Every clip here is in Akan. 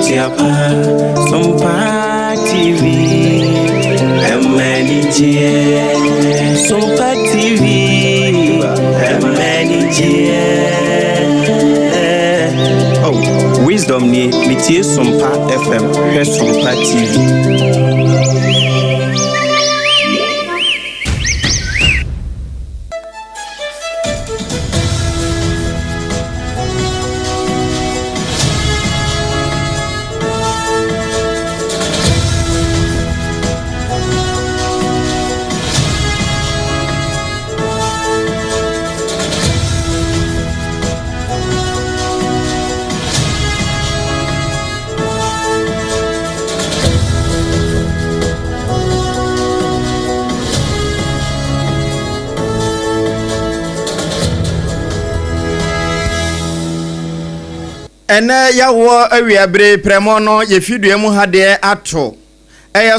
SOMPA TV, SOMPA TV, oh, wisdom ni mitie SOMPA FM, SOMPA TV. Ene ya wo awiabre premono ye fiduemu hade ato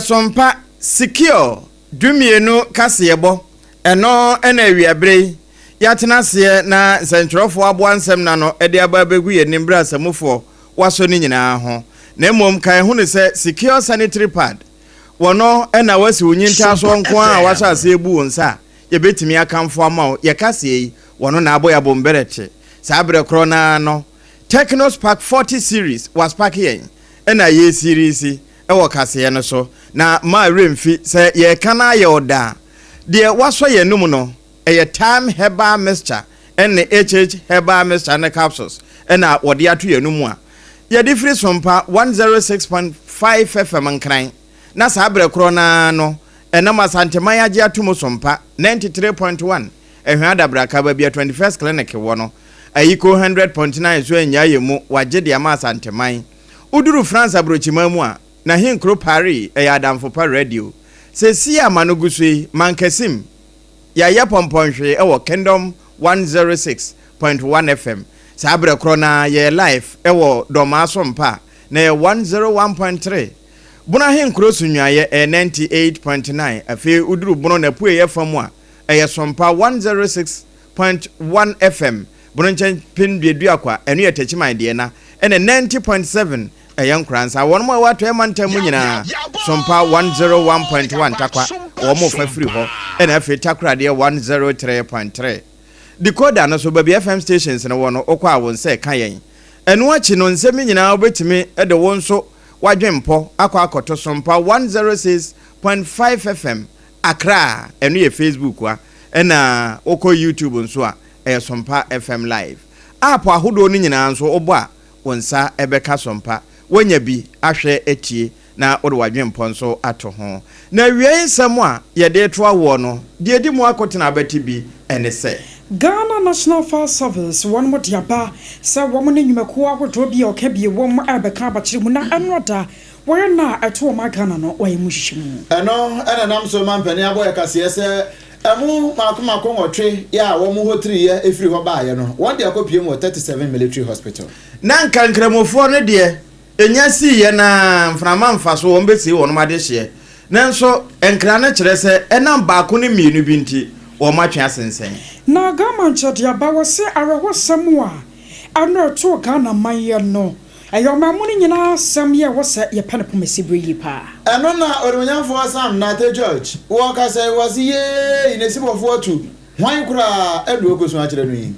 SOMPA secure dumienu kaseyebo eno ena awiabre yatenase na sentrofo aboansem na no ede ababegu ye nimbra asamufo waso ni nyina ho na emom kan hu ne se secure sanitary pad wono ena wasi unyinta so nko a waso ase ebu wonsa ye betimi akamfo amawo ye kaseye wono na aboya bomberete sabre krona no Technospark 40 series was packing and a year series ewo kase no so na ma remfi say ye kana ye oda de waso ye num no e time herbal mixture and HH herbal mixture and capsules and a wode ato ye num a ye different SOMPA 106.5 FM nkran na sabre krona no enama santeman age ato SOMPA 93.1 ehwa adabra ka ba bia 21st clinic wo no ayiko 100.9 so enya yemu waje de ama santeman uduru France abrochima mu a na hinkro Paris adamfo pa radio se si amanogusu mankasim ya yapomponhwe ewo Kingdom 106.1 FM sabre krona ye live ewo doma SOMPA na 101.3 buna hinkro sunwa ye 98.9 afi uduru buno na pue ye famu a SOMPA 106.1 FM Brunchen pin biedua kwa enu yetechima de na ene 90.7 eyankransa wonmo wato emantamu nyina SOMPA 101.1 takwa omo fafiri ho ene afi takra de 103.3 decoder no so baby FM stations na wono okwa awon se kan yen enu achi no nsemi nyina obetimi ede wonso wadwempo akwa akoto SOMPA 106.5 FM Accra enu ye Facebook wa ena oko YouTube nso a SOMPA FM live app ahodo ni nyina nso obo a wonsa ebeka SOMPA wonya bi ahwe etie na ode wadwempo nso ato ho na wiei nsam a ye de to awo no de di mu akotena abati bi ene se Ghana National Fire Service one mo diaba sa wo mo ne nwumako akoto bi o ka bi wo mo abeka abakire mu na anoda wo na ato ma Ghana no wo yemu hihyimu eno ena nam so mampani aboye kase se emu makoma konwotwe ya wo mu hotri ye efiri ho baaye no won de akopie mu 37 military hospital na nkankramofo no de enya si ye na mframa mfaso wo mbesi wo no made hye nanso enkra na kire se enam baako ne mienu bi nti wo matwe asensen na gama nchade abawo se arehosam a ano to Ghana maye no ayo mamuni nyina sam ye wo se ye pene pomesibre yi pa eno na oronyafo asam na te George wo ka se wasi ye inesibofo atu hwan kura edu okoso akire no yi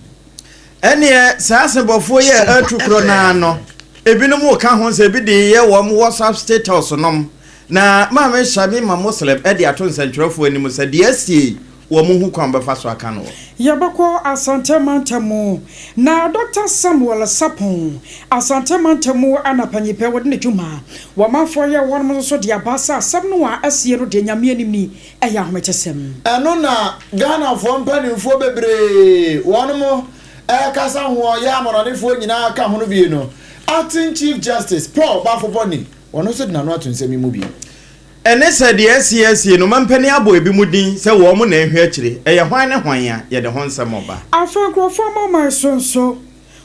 ene saasebofo ye atu kro na no ebinom ka ho se bi de ye wo WhatsApp status nom na ma me shabi ma muslim e de ato nsentwerefo anim se de asie wo mu hu kwan befa so aka no yabako asante mantamu na Dr. Samuel Sapon asante mantamu anapanyipe wode ne dwuma wo mafo ye won so de abasa asem no a asie ro de nyame animi eya homechesem eno na Ghana fo mpanimfo bebre won mo kasa ho ya amoronefo nyina aka ho no bi no acting chief justice Paul Bafoboni wono so de nanu ato nsemi mu bi ene se de asie no mampani abo ebi mudin se wo mo na ehwe akire eye hwan ne hwan ya ye de ho nsem oba afenkrofo mama sonso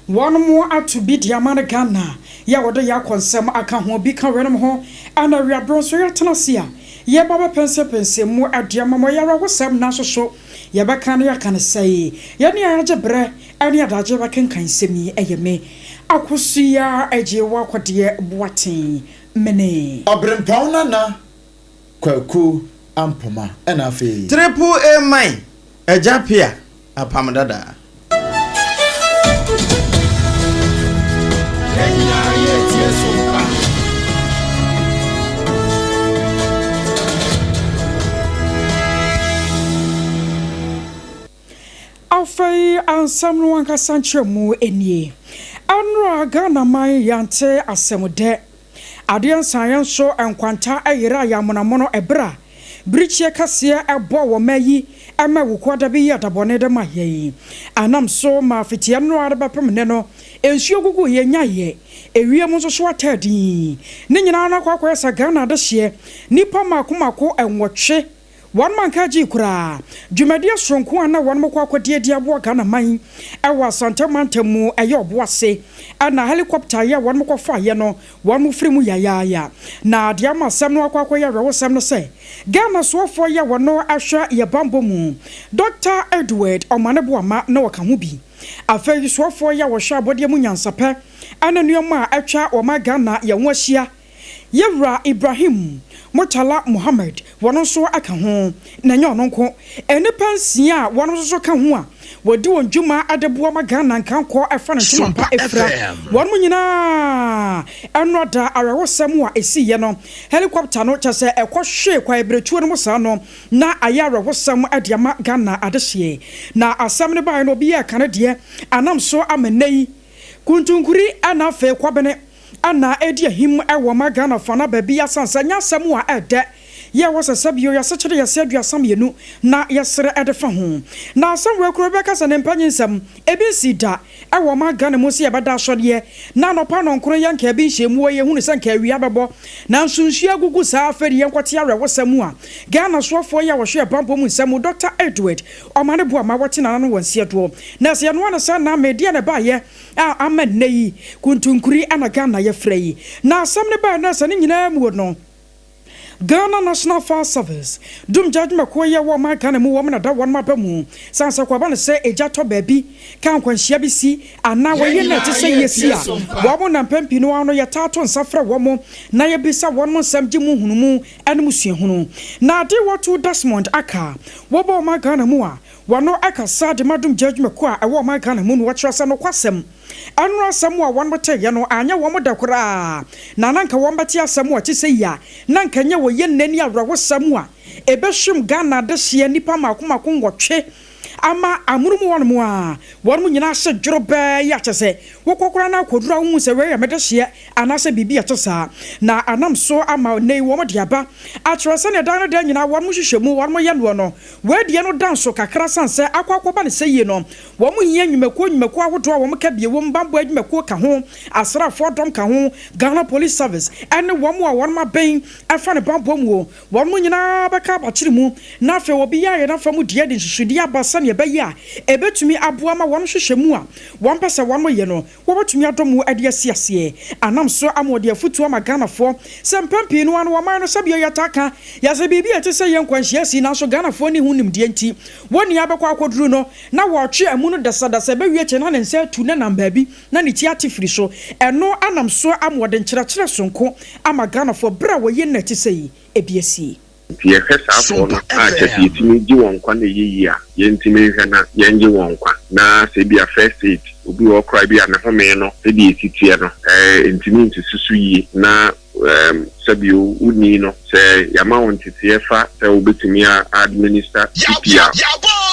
won mo atu bi de amana Ghana ya wode ya konsem aka ho bi ka wenem ho ana wi abronso ya tenasia ye baba pense mu aduama mo ya wosam na soso ye beka no ya kan sei ye ne ya bre ani adaje ba kenkan semi eyeme Akusia AGYIEWAA KODIE OBREMPONG mene Obrempong na kwaku ampoma ena afi Triple A mine Ejapia APAM DADAA Afei ansam no anka sanche mu enie anro Ghana man yante asemude adean sayan so enkwanta ayira yamonamono ebra brichie kase ebo wo mayi ema wukoda bi ya dabone de maye anam so ma fitie no araba pemne no ensuo gugu ye nyaye ewiem nso so atadi ne nyina na kwakwa esa Ghana de hye nipa makomako enwotwe one man kaji kura dwumadia sonko ana one mokwa akwadie dia bo Ghana man ewa santa mantemu eye oboase ana helicopter ya one mokwa fa ye no one mu firi mu yaya na dia masem no akwa ya rewosem no se Ghana sofo ya wono ahwa ye bambo mu Dr. Edward Omanebo ama na waka hu bi afei sofo ya wo hwa abode mu nyansape ana nuoma atwa o ma Ghana ye ho ahia Yewra Ibrahim Murtala Muhammad wono so aka ho na nya ono nko enipa nsia wono so ka ho a wodi won dwuma adeboa ma Ghana nkanko efa ne tumpa efra wono nyina enoda arewosem a esi ye no helicopter no chese ekohwe kwa ebretuo no musa no na ayarewosem adiama Ghana adehye na asem ne bai no bi ya kanade anam so amenei kuntunkuri anafe kwabene ana edi ahim ewo ma Ghana fana baby asansa nya asem a ede ye wasasabio ya sechere ya seduasam yenu na yesere edefa ho na asem we kro be kasa ne mpanyinsam ebinsi da ewo ma Ghana musi ebada asode na no pa no nkro yanka ebi nhemu ye hunu sanka awia bebo na nsunsu agugu sa aferi yenkwate arewosam a Ghana sofo ya wo hwe bampo mu nsam Dr. Edward Omanebo ama wote na no wonsie do na se no anasa na media ne ba ye amanei kuntunkuri ana Ghana ye frei na asem ne ba na se ne nyina mu no Ghana National Fire Service dum judgment ko ye wo ma Ghana mu wo na da won ma ba mu sansa kwa ba ne se ejato baabi kan kwanhia bi si ana wo ye na te se yesi a wo mo na pampi no ano ye tato nsafra wo mo na ye bisa won mo samji mu hunu mu ene mu sue hunu na de wotu Desmond aka wo ba ma Ghana mu a wono aka sa de madum judgment ko a wo ma Ghana mu no wo kyerɛ no kwasem anro asem a won bote ye no anya wo mo da kora na nanka won bete asem a te se ya nanka nya wo ye nani awrawosam a ebehwem Ghana de hye nipa makomako ngwotwe ama amurumu wonmu a wonmu nyina hye dworobe ya kyese wokokora na kodura hu se we ya mede hye anase bibi ya kyesa na anam so ama nei wo mode aba akyerese ne dan no da nyina wonmu hwehwemu wonmu ye no no wadie no danso kakra sanse akwakoba ne seye no wonmu hie nwumako ahodo a wonmu ka bie wom bambo adwumako ka ho asrafo dom ka ho Ghana Police Service ene wonmu a wonma ben afa ne bambo mu wonmu nyina baka bakire mu na afa obi ya ye na fa mu die de hwehwedi abasa ne beya ebetumi aboa ma won hwehwemu a won pese won ye no wo betumi adomu ade asiase anam so amode afutu ma Ghana fo sempampi no anu waman no sabio yataka ya se bibi etese ye nkwanhia si na so Ghana fo ni hunim de nti woni abekwa akoduru no na wo twe amu no dasa be wie che na ne nsa tu na namba bi na ne ti atifiri so eno anam so amode nkyerɛkyerɛ sonko ama Ghana fo bra wo ye na tese yi ebiasi ye hwesa afọ no a chesi etimi gi won kwa na yeyi a ye ntimi hwe na ye ngi won kwa na se bia first aid obi wo kra bia na home no se bia titie no ntimi ntisusu yi na sabio uni no se yama won titie fa se obetimi a administer CPR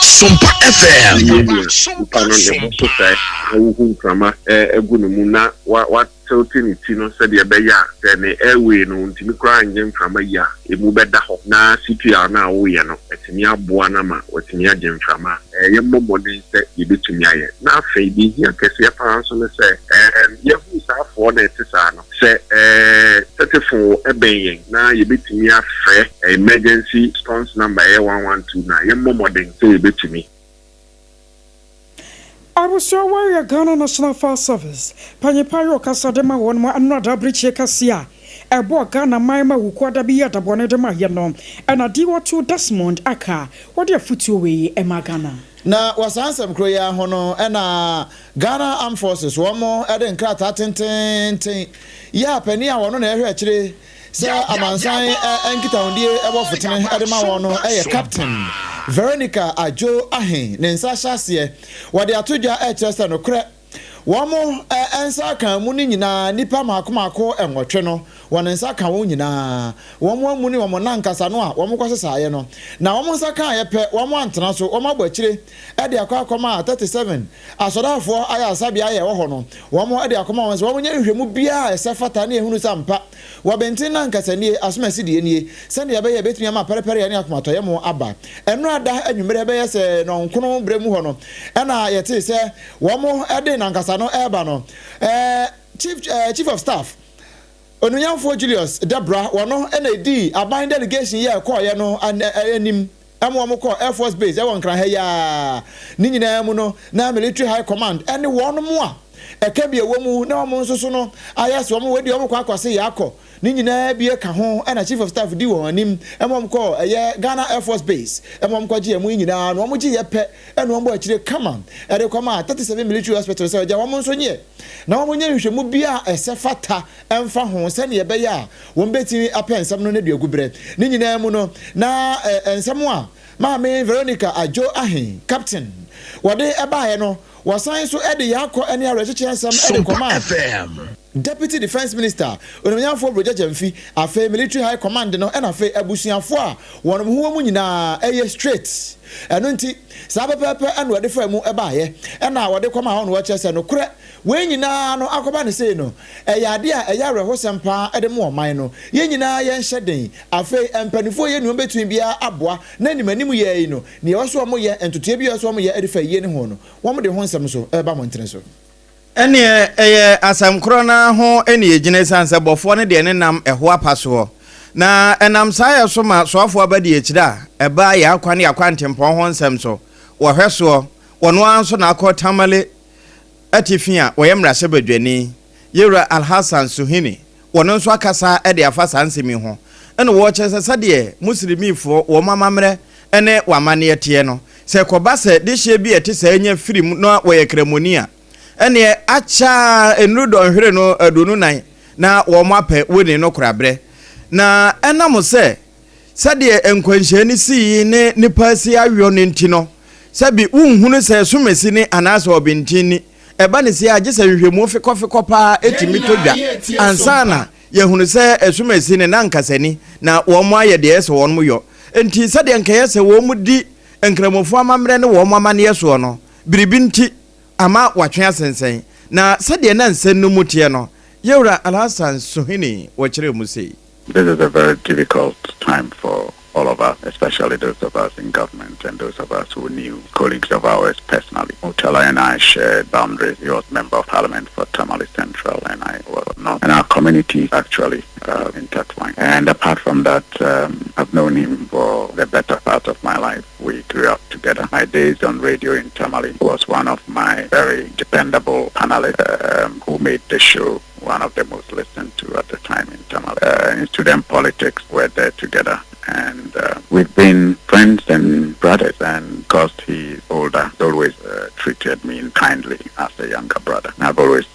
SOMPA FM SOMPA no so se hu krama egu no mu na wa tilting it no said the beya then airway no ntimi kra njem frama ya emu beda ho na CPR na wo ye no etimi aboa na ma wetimi agem frama ye mmomode se yebetumi aye na afei bi hia kese ya pa so ne se ye hu sa afo na etisa no se telefon ebenyen na yebetumi afre emergency response number 112 na ye mmomode se yebetumi Abusawa Ghana National Fire Service Panyipayo Kasadema won mo another bridge kasia ebo Ghana maima wukwada bi ya dabone de ma ye no and adi what to Desmond aka what your foot away e Ghana na wasansem kro ya ho no na Ghana Armed Forces womo eden krata tenten ya pani a wono na ehwe akire se amansan enkita hundie ebo fotene edema wono Captain Veronica Adwoahen ne nsa hyase wode atodwa Chester no kre womo ensa kan mu ni nyina nipa makomako enwotwe no won nsa kan wo nyina womo mu ni womo nankasa no a womo kwosesaaye no na womo nsa kan ye pe womo antena so womo agbachire ede akoma 37 asodafo aya asabia ye wo ho no womo ede akoma won so womo nya hwemu bia esefata na ehunu sampa wobenti nankasa ni asomasi de ni sende ye be ye betumi ama perepere ye ni akomato ye mo aba eno ada anwumere be ye se no nkono bremu ho no na ye te se womo ede nankasa no eba no chief of staff Onuyamfo Julius Debra wono NAD aban delegation ye call ye no anim amo call Air Force Base e won kran ha ya ni nyina mu no na military high command any one mo a eka bia wo mu na omo nsoso no ayase omo wedi omo kwa kwase ya akọ ni nyina bia ka ho na chief of staff di won anim emo call ye Ghana Air Force Base emo kwaji emu nyina no omo ji ye pe eno omo akire come e de koma 37 military hospital se ja omo nso nye na omo nya hwehwemu bia esefata emfa ho se ne ye be ya won beti apensem no ne de agubre ni nyina mu no na ensem a Maame Veronica Adwoahen captain wode eba ye no wasan so ede yakọ ene arecheche ensem ede koma Deputy Defense Minister Onumnyamfo Brojajamfi afa military high command no na afa abusuafo a wonum ho mu nyina eye straight eno nti sabepepe eno wode fa mu eba ye na wode koma ho no wachese no kure we nyina no akoba ne sei no ade a eyare ho sempa ede mu oman no ye nyina ye nhyeden afa empanifo ye nu betun bia aboa na nimanimu ye no ne woso mo ye entoto bia woso mo ye ede fa ye ne ho no wo mo de ho nsem so eba mo ntene so ene asamkro na ho ene yegine sanse bofo ne de ne nam eho apaso na enam saye so ma soafo abadi ekira eba ya akwane akwantempɔ ho nsem so wo hweso wono anso na akotamale atifia wo yemra se badwani yewra Alhassan Suhini wono nso akasa ede afasa nsemi ho ene wo kyese sade muslimifo wo mamamre ene wamane ete no se kobase de hye bi ete sa anya firim no wo yekramonia ene acha enrudo nhwere no adunu nan na wo mape woni no korabre na enam se sade enkwanhye ni si ne nipa si awo ne ntino sabi unhunu se sumesi ni anasa obintini eba ne si agye se hwehwemu fikofiko pa etimi todwa ansana yehunu se esumesi ne nankasani na wo mo aye de ese won mo yo enti sade nkaye se wo mu di enkramofo amamre ne wo mo amane yeso no biribinti ama watwe asensen na sade na nsen no mutie no yewra Alhassan Suhini wo kire mu sei. This is a very difficult time for all of us, especially those of us in government and those of us who knew colleagues of ours personally. Mutala and I shared boundaries. He was member of parliament for Tamale Central and I was not. And our communities actually intertwined. And apart from that, I've known him for the better part of my life. We grew up together. My days on radio in Tamale was one of my very dependable panelists who made the show one of the most listened to at the time in Tamale. In student politics, we're there together. And we've been friends and brothers, and because he's older, he always treated me kindly as a younger brother. And I've always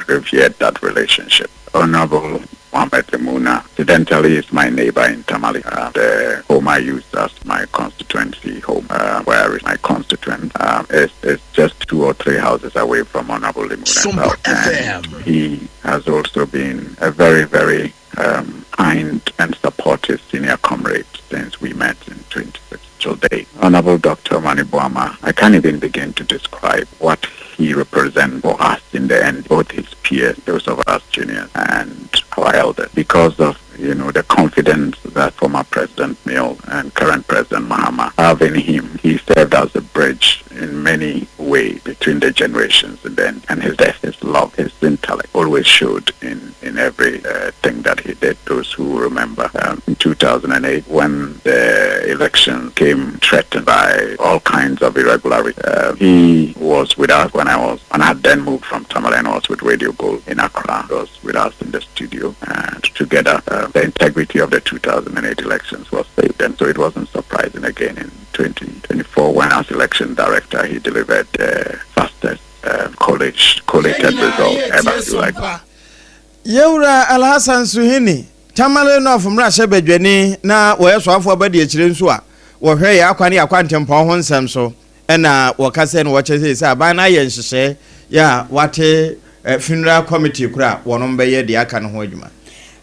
revered that relationship. Honorable Mohammed Lemuna, incidentally, is my neighbor in Tamale. The home I use as my constituency home, where is my constituent, is just 2 or 3 houses away from Honorable Lemuna. And he has also been a very, very kind and supportive senior comrade since we met in 2016 till date. Honorable Dr. Manibuama, I can't even begin to describe what he represents for us in the end, both his peers, those of us juniors, and our elders, because of the confidence that former President Mill and current President Mahama have in him. He served as a bridge in many ways between the generations, and his death, his love, his intellect always showed in every thing that he did. Those who remember in 2008 when the election came threatened by all kinds of irregularities, he was with us when I had then moved from Tamale and I was with Radio Gold in Accra. He was with us in the studio, and together the integrity of the 2008 elections was saved, and so it wasn't surprising again in 2024, when as election director, he delivered the fastest collated result ever. Like Yewra Alhassan Suhini, Tamale no from Russia Bedweni, na where's one for body children so or hey, Aquani Aquantum Pon Samso, and Wakasen watches his Abana Yense, ya, what a funeral committee crap, one on Bayer the Akan Hodgman.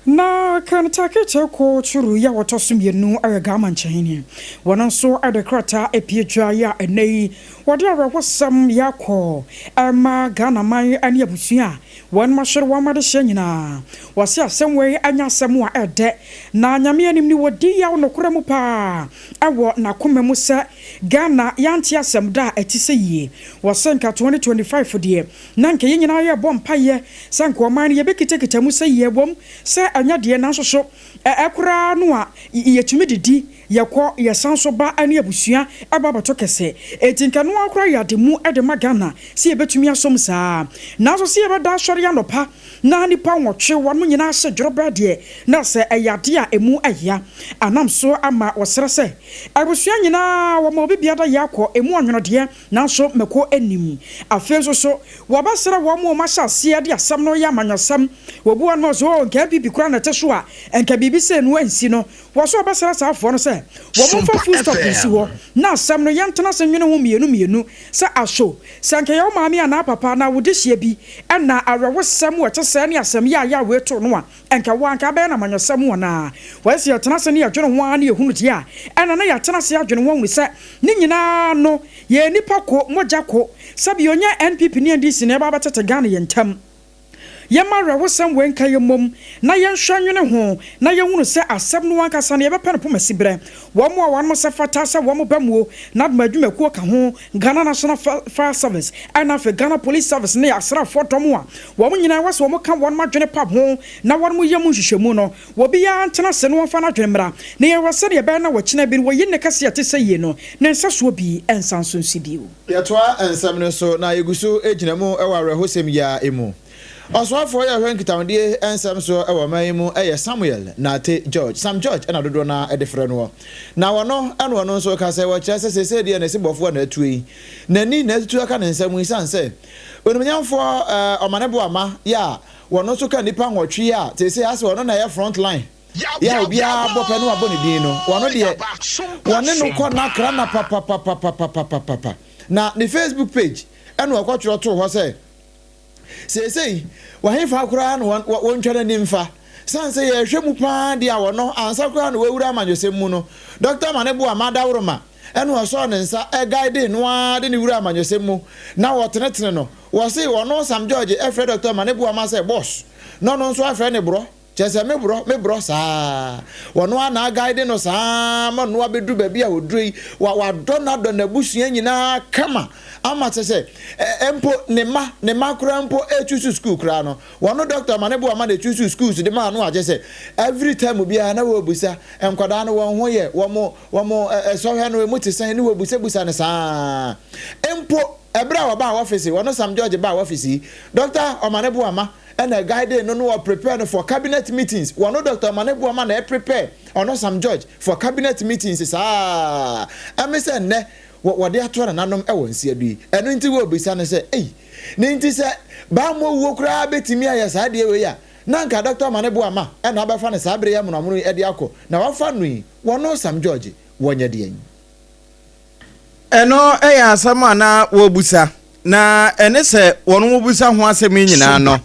Na kan take cheko churu ya wotosum yenu ayagama nchahini wananso adekrata epietwa ya enei wode awosam yakọ ama Ghana man ani abusua wan mashere wamade shenyina wase asemwe anya asemu a ede na nyame anim ni wodi ya nokora mu pa awo na komemu se Ghana yanti asem da etise yie wasenka 2025 de na nke nyina ya bompa ye sanko man ye bekitekita mu se ye bom se anya de na so ekura no a yetumi didi yakọ yesanso ba ani abusua ababato kese etinka no akura yademu edema Ghana si ebetumi asom saa na so si ebeda sori anopa na nipa nwotwe wonu nyina se dworoba de na se eyade a emu ahia anam so ama wosere se abusua nyina wo mo bibia da yakọ emu anwono de na so meko anim afenso so wabasere wo mo ma hyase de asam no ya manyasam wobu anu so nka bibi kura na teso a enka bibi se no ansi no wo so obasere sa afo no se wo mo fa full stop nsi wo na asam no yantena se nwene ho mienu sa aso sanke yo maami ana papa na wode hie bi na arewo sam wo tese ne asam ya we to no a enka wo anka be na manyasam wo na wo se yatena se ne yadwene ho ana ehunu de a na yatena se yadwene ho se ne nyina no ye nipa ko moja ko sabi onya NPP ne NDC ne ba batete Ghana yentam Yamara was some when Kayamum, Nayan Shanyon home, Nayan say a 7 Sunday ever pen upon Sibre. One more Fatasa, one more Bemu, not my Dume Quaka home, Ghana National Fire Service, and after Ghana Police Service near Asra Fort Tomoa. Woman, I was one more come one margin pub home, now one more Yamushimuno, will be Antana and one Fana Gemra. Near was said a banner which never been way in the Cassia to say, you know, Nensas will be and Sansun Sibiu. Yatwa and Samno so na Yugusu Ejinamo, our Hosem ya emu. Also for your rank town dear and some so our maimu Samuel Nate George Sam George and I na a different one. Now I know and one also can say what Chester said and a symbol of 1 or 2. Nani net to a can and some we say. When we young for a manabuama, ya one also can depend what she are. They say as one on a front line. Yeah, be a bopano bonidino. One of the one no corner crana papa. Now the Facebook page and what got your two was say. Say wahe fa kura no won twere nimfa san say ye hwemu pa dia wo no ansa kura no wewura amanyosem mu no Dr. Manebo Amada Woroma eno so ne nsa e guide no ade ne wura amanyosem mu na wo tenetene no wo say wo no Sam George efre Dr. Manebo Amada say boss no so afre ne bro chese me bro sa wo no ana guide no sa ma no abedu ba bia odrui wa donado na busua nyina kama ama tese empo ne ma kura empo choose school kura no wono Dr. Manebo Amada choose schools de ma no aje se every time bia na wo busa enkwada no won ho ye wo mo so hwe no mu tese ne wo busa ne sa empo ebra wa ba office wono Sam George ba office Dr. Manebo Amada and a guide no prepare for cabinet meetings. One no Dr. Manebo Amada prepare or no Sam George for cabinet meetings is I say ne what they are trying to nanom e won se adu eno nti wo bisa ne say eh ne nti se ba mo wo kura betimi ayasa de we ya na nka Dr. Manebo Amada e na ba fa ne sabre ya munamu e de akọ na wa fa nui wono Sam George wonya de en eno e ya asama na wo busa na ene se wono wo busa ho asem nyina no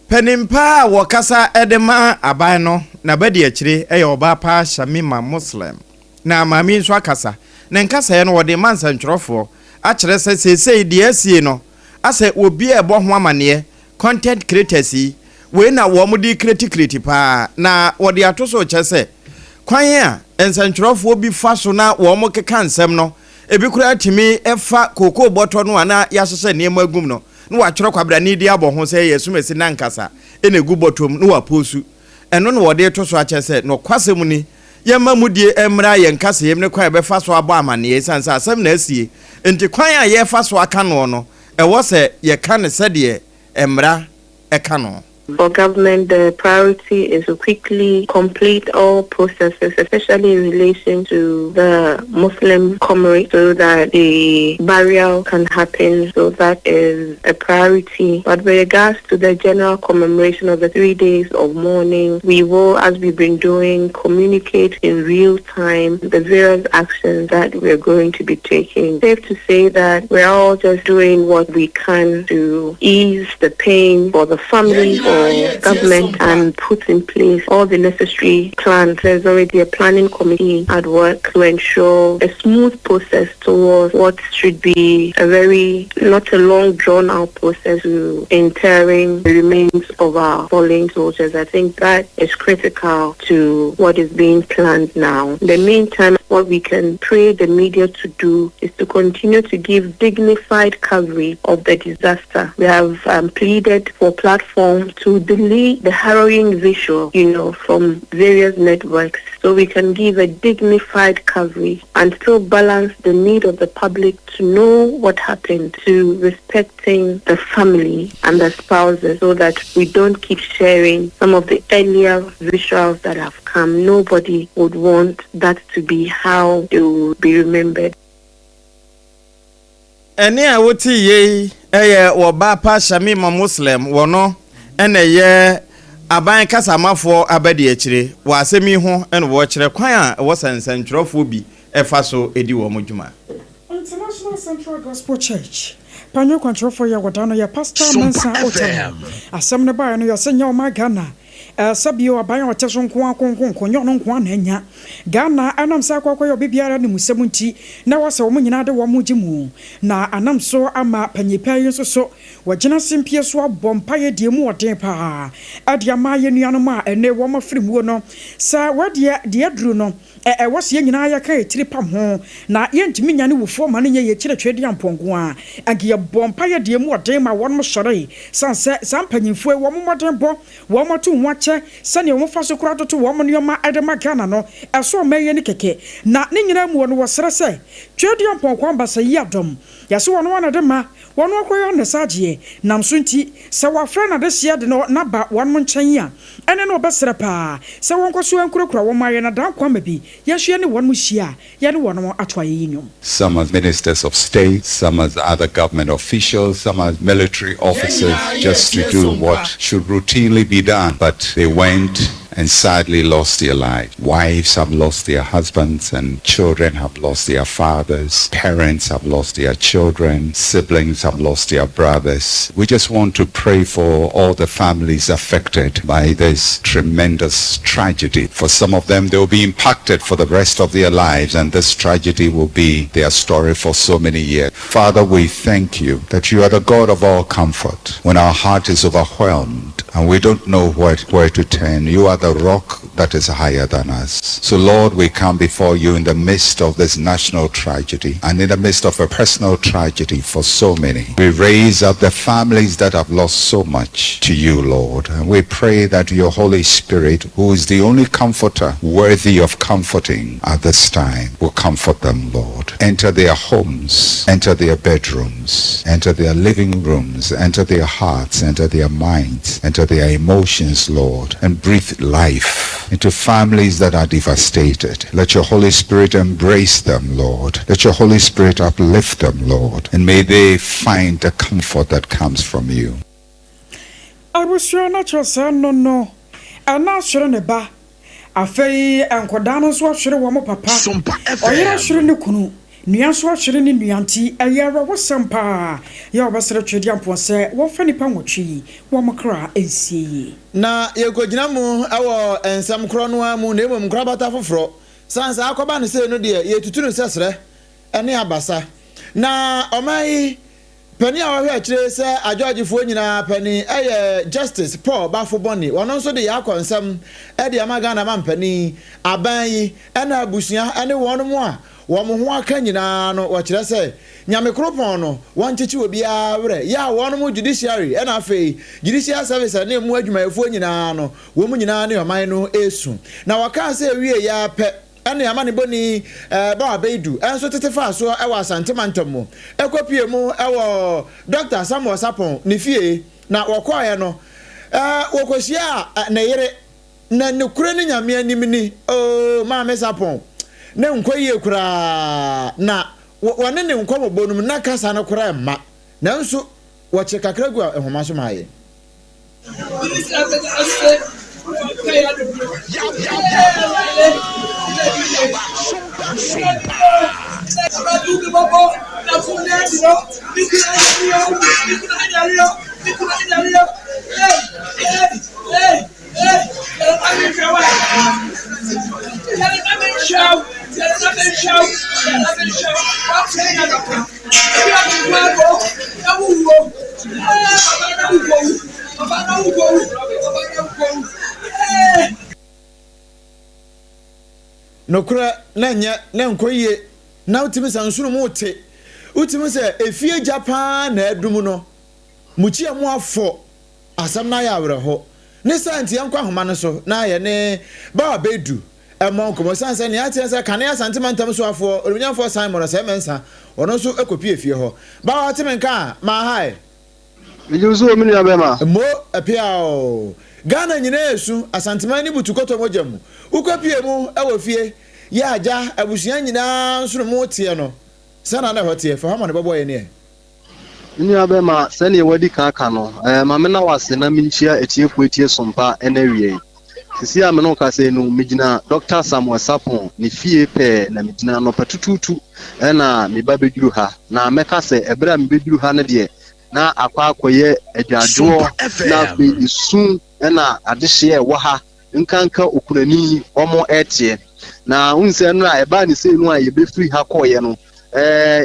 penimpa wo kasa edema aban no na badi akire e oba pa Shamima Muslim na mami nso akasa na nkasa ye no wode mansa ntwerofo a kire se de asie no ase obi ebo ho amane content creators we na wo mo di creative pa na wode atoso chese kwan a ensantwerofo bi fa so na wo mo keka nsem no ebi kura timi efa koko boto no ana yasese niam agum no no wa kyerɛ kwabra ni di abɔ ho sɛ yesumesi na nkasa ene gu botom no wa posu eno no wode to so akyese no kwasem ni yemma mudie emra ye nkasa yem ne kwan be fa so abɔ amane sansa asem na asie enti kwan a ye fa so aka no no ɛwɔ sɛ ye ka ne sɛ de emra ɛka no For government, the priority is to quickly complete all processes, especially in relation to the Muslim comrades, so that the burial can happen. So that is a priority. But with regards to the general commemoration of the 3 days of mourning, we will, as we've been doing, communicate in real time the various actions that we're going to be taking. Safe to say that we're all just doing what we can to ease the pain for the family or government and put in place all the necessary plans. There's already a planning committee at work to ensure a smooth process towards what should be not a long drawn out process to interring the remains of our fallen soldiers. I think that is critical to what is being planned now. In the meantime, what we can pray the media to do is to continue to give dignified coverage of the disaster. We have pleaded for platforms to delete the harrowing visual, from various networks, so we can give a dignified coverage and still balance the need of the public to know what happened, to respecting the family and the spouses, so that we don't keep sharing some of the earlier visuals that have come. Nobody would want that to be how they will be remembered. Ene a woti ye wo ba pa Shamima Muslim wono ene ye aban kasamafo abadi akire wa asemi ho ene wo kire kwan a wo sansantrofo bi efa so edi wo modwuma. International Central Gospel Church panyo kwantrofo ya wadano ya Pastor Mensa Otam asem ne ba no ya senya o magana sabio aban wa teso nko konyo no nko na anya Ghana anam sa kwakwa yo bibiara ne musemunti na wase wo nyina de wo mugimu na anam so ama panyipan so wagina simpie so abompa ye die mu oden pa ade ama ye nuanom a ene wo mafirimu no sa wade de aduru no wase nyina ya ka etiri pam ho na ye ntimi nyane wufo ma ne ye kire twede ampongo a age bompa ye die mu oden ma won mo sore sanse sampanyimfo wo mo moden bo wo mo tu nwache sane wo faso kura toto wo mo nyoma edema Ghana no eso meye ni keke na ne nyina mu no wosere se twede ampongo ambasa yi adom yaso wono wana de ma wono akoyo ne sagie nam so nti se wafra na de sia de no na ba won mo nchen ya ene no obesere pa se won kwaso ankurakura wo maye na dan kwa mabi yehwe ne won mo hia ye ne wono atwaye yinyom. Some as ministers of state, some as other government officials, some as military officers, just to do what should routinely be done, but they went and sadly lost their lives. Wives have lost their husbands, and children have lost their fathers. Parents have lost their children. Siblings have lost their brothers. We just want to pray for all the families affected by this tremendous tragedy. For some of them, they will be impacted for the rest of their lives, and this tragedy will be their story for so many years. Father, we thank you that you are the God of all comfort. When our heart is overwhelmed and we don't know where to turn, you are the rock that is higher than us. So Lord, we come before you in the midst of this national tragedy and in the midst of a personal tragedy for so many. We raise up the families that have lost so much to you, Lord. And we pray that your Holy Spirit, who is the only comforter worthy of comforting at this time, will comfort them, Lord. Enter their homes, enter their bedrooms, enter their living rooms, enter their hearts, enter their minds, enter their emotions, Lord, and breathe life into families that are devastated. Let your Holy Spirit embrace them, Lord. Let your Holy Spirit uplift them, Lord, and may they find the comfort that comes from you. I was sure not your son, no. I'm not sure ne ba. Afei enkodano so ahwere wo mo papa. Oyera ahwere ne kunu. Nuan so ahwere ne nuanti ayara wo sampa. Ya obasere twedi ampo se wo fa nipa nwotwi wo mokra ensie. Na yegogina mu awo ensam kro no amu na emom kra bata foforo. Sansa akoba ne se no de yetutu no sesere ene abasa. Na omai pani a wo hwe se ajoagefo nyina pani Justice Paul Bafoboni wono nso de yakonsam de amagana mampani aban yi ena abusuan ene wono mu a wo mo ho aka nyina no wo kire se nyame kropon no wonchechi obi awre ya wono mu judiciary ena afei judicial service na mu adwumayefo nyina no wo mu nyina ne oman no esu na waka se wie ya pe ene amane boni ba abeidu enso tetefa so e wa santemantam mu ekopie mu e wo Dr. Samuel Sapon ne fie na wokoye no Wokosia na yere na nokure ne nyame anim ni o ma me sapon na nkoyie kura na wone ne nkomo bonum na kasa na kura ma na nso wo che kakra gu ehoma so maaye nokura na nya na nkoyie na utimi sansuru mu te utimi se efie Japan na adum no muchi amu afo asam na ya awreho ne santi yankwa homa no so na ye ne ba bedu emon komo sanse ne ate se kane asante mantam so afo orunyafo Simon se mensa ono so ekopi efie ho ba otimi nka ma hai Mijuzo mini abema mo apia o Ghana nyina esu asanteman ni butukoto mojamu ukopie mu ewo fie ya aja abusuan nyina nsoro mu tie no sana na hotie fa hama ne babo ye ne mini abema sene wadi kaka no mame na wase na minchia etiefu etie sompa enawie sisi a me no ka se no migina Dr. Samuel Sapon ni fie pe na migina no patututu na me ba beduru ha na meka se ebra me beduru ha ne de na akwa akoye adwajo na be isu na adehye wo ha nkanka okunani omo etie na unse no a eba ni se no a ye be free ha koye no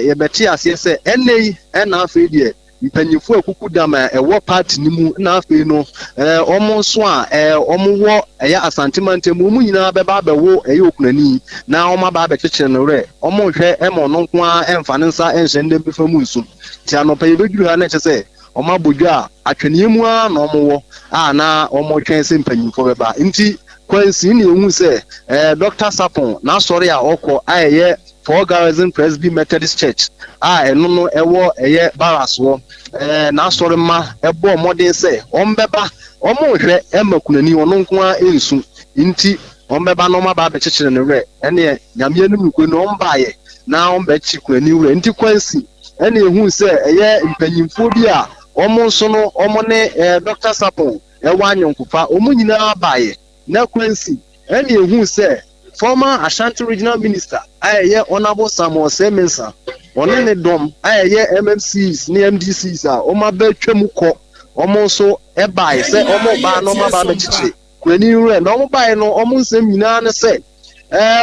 ye beti ase se enei na afi de mpanyifo akuku dama ewo party ni mu na afi no omo so a omo wo eya asantimante mu nyina beba bewo eya okunani na omo ba be kekere no re omo hwe emo no nko a emfa ne nsa enhye ndem befa mu nsu ti anopa ye beduru ha na kye Oma bodwa atwene mu a na omo na omo twen se mpanyimfo beba nti kwansi ne ehu se Dr. Sapon na sori a okọ ayeye for Garrison Presby Methodist Church eno no ewo eye baraso na sori ma ebo modern se ombeba omo hwe emakunani ono nko a ensu nti ombeba no ma ba be kekere ne re ene nyame anum kwe no ombaye na omba chikunani wure nti kwansi ene ehu se eye mpanyimfo bi a omo so no omo ne Dr. Sapon wanyankufa omo nyina abaye na kwansi ene ehu se former Ashanti Regional Minister ayeye Honorable Samuel Semensa one ne dom ayeye MMCs ne MDCs a omo ba twam kọ omo so ebaye se omo ba no ma ba mechiche kwani re na omo baye no omo nsem nyina ne se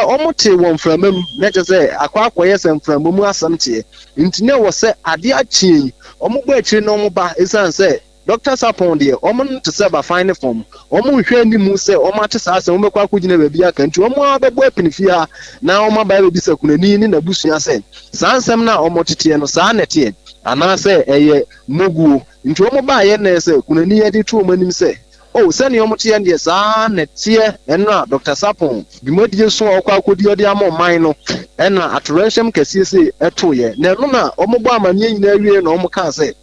omo te won framam na je se akwa se framam asam tie ntine wo se ade achi omo gba achi na omo ba esan se Dr. Sapon de omo to se ba fine form omo hwe ni mu se omo ate sa se omo kwa akugina ba bia kan ti omo abebo apinifia na omo ba ba bisa kunani ni na busua se sansem na omo tete no sa nete ana se eye mugu nti omo ba ye na se kunani ye de tu omo nim se oh sani omo tie ndie sa nete enna Dr. Sapon bimodie so okwa akodi ode amman no enna atrensham kase se etoye na no na omo bo amanye nyina awie na omo ka se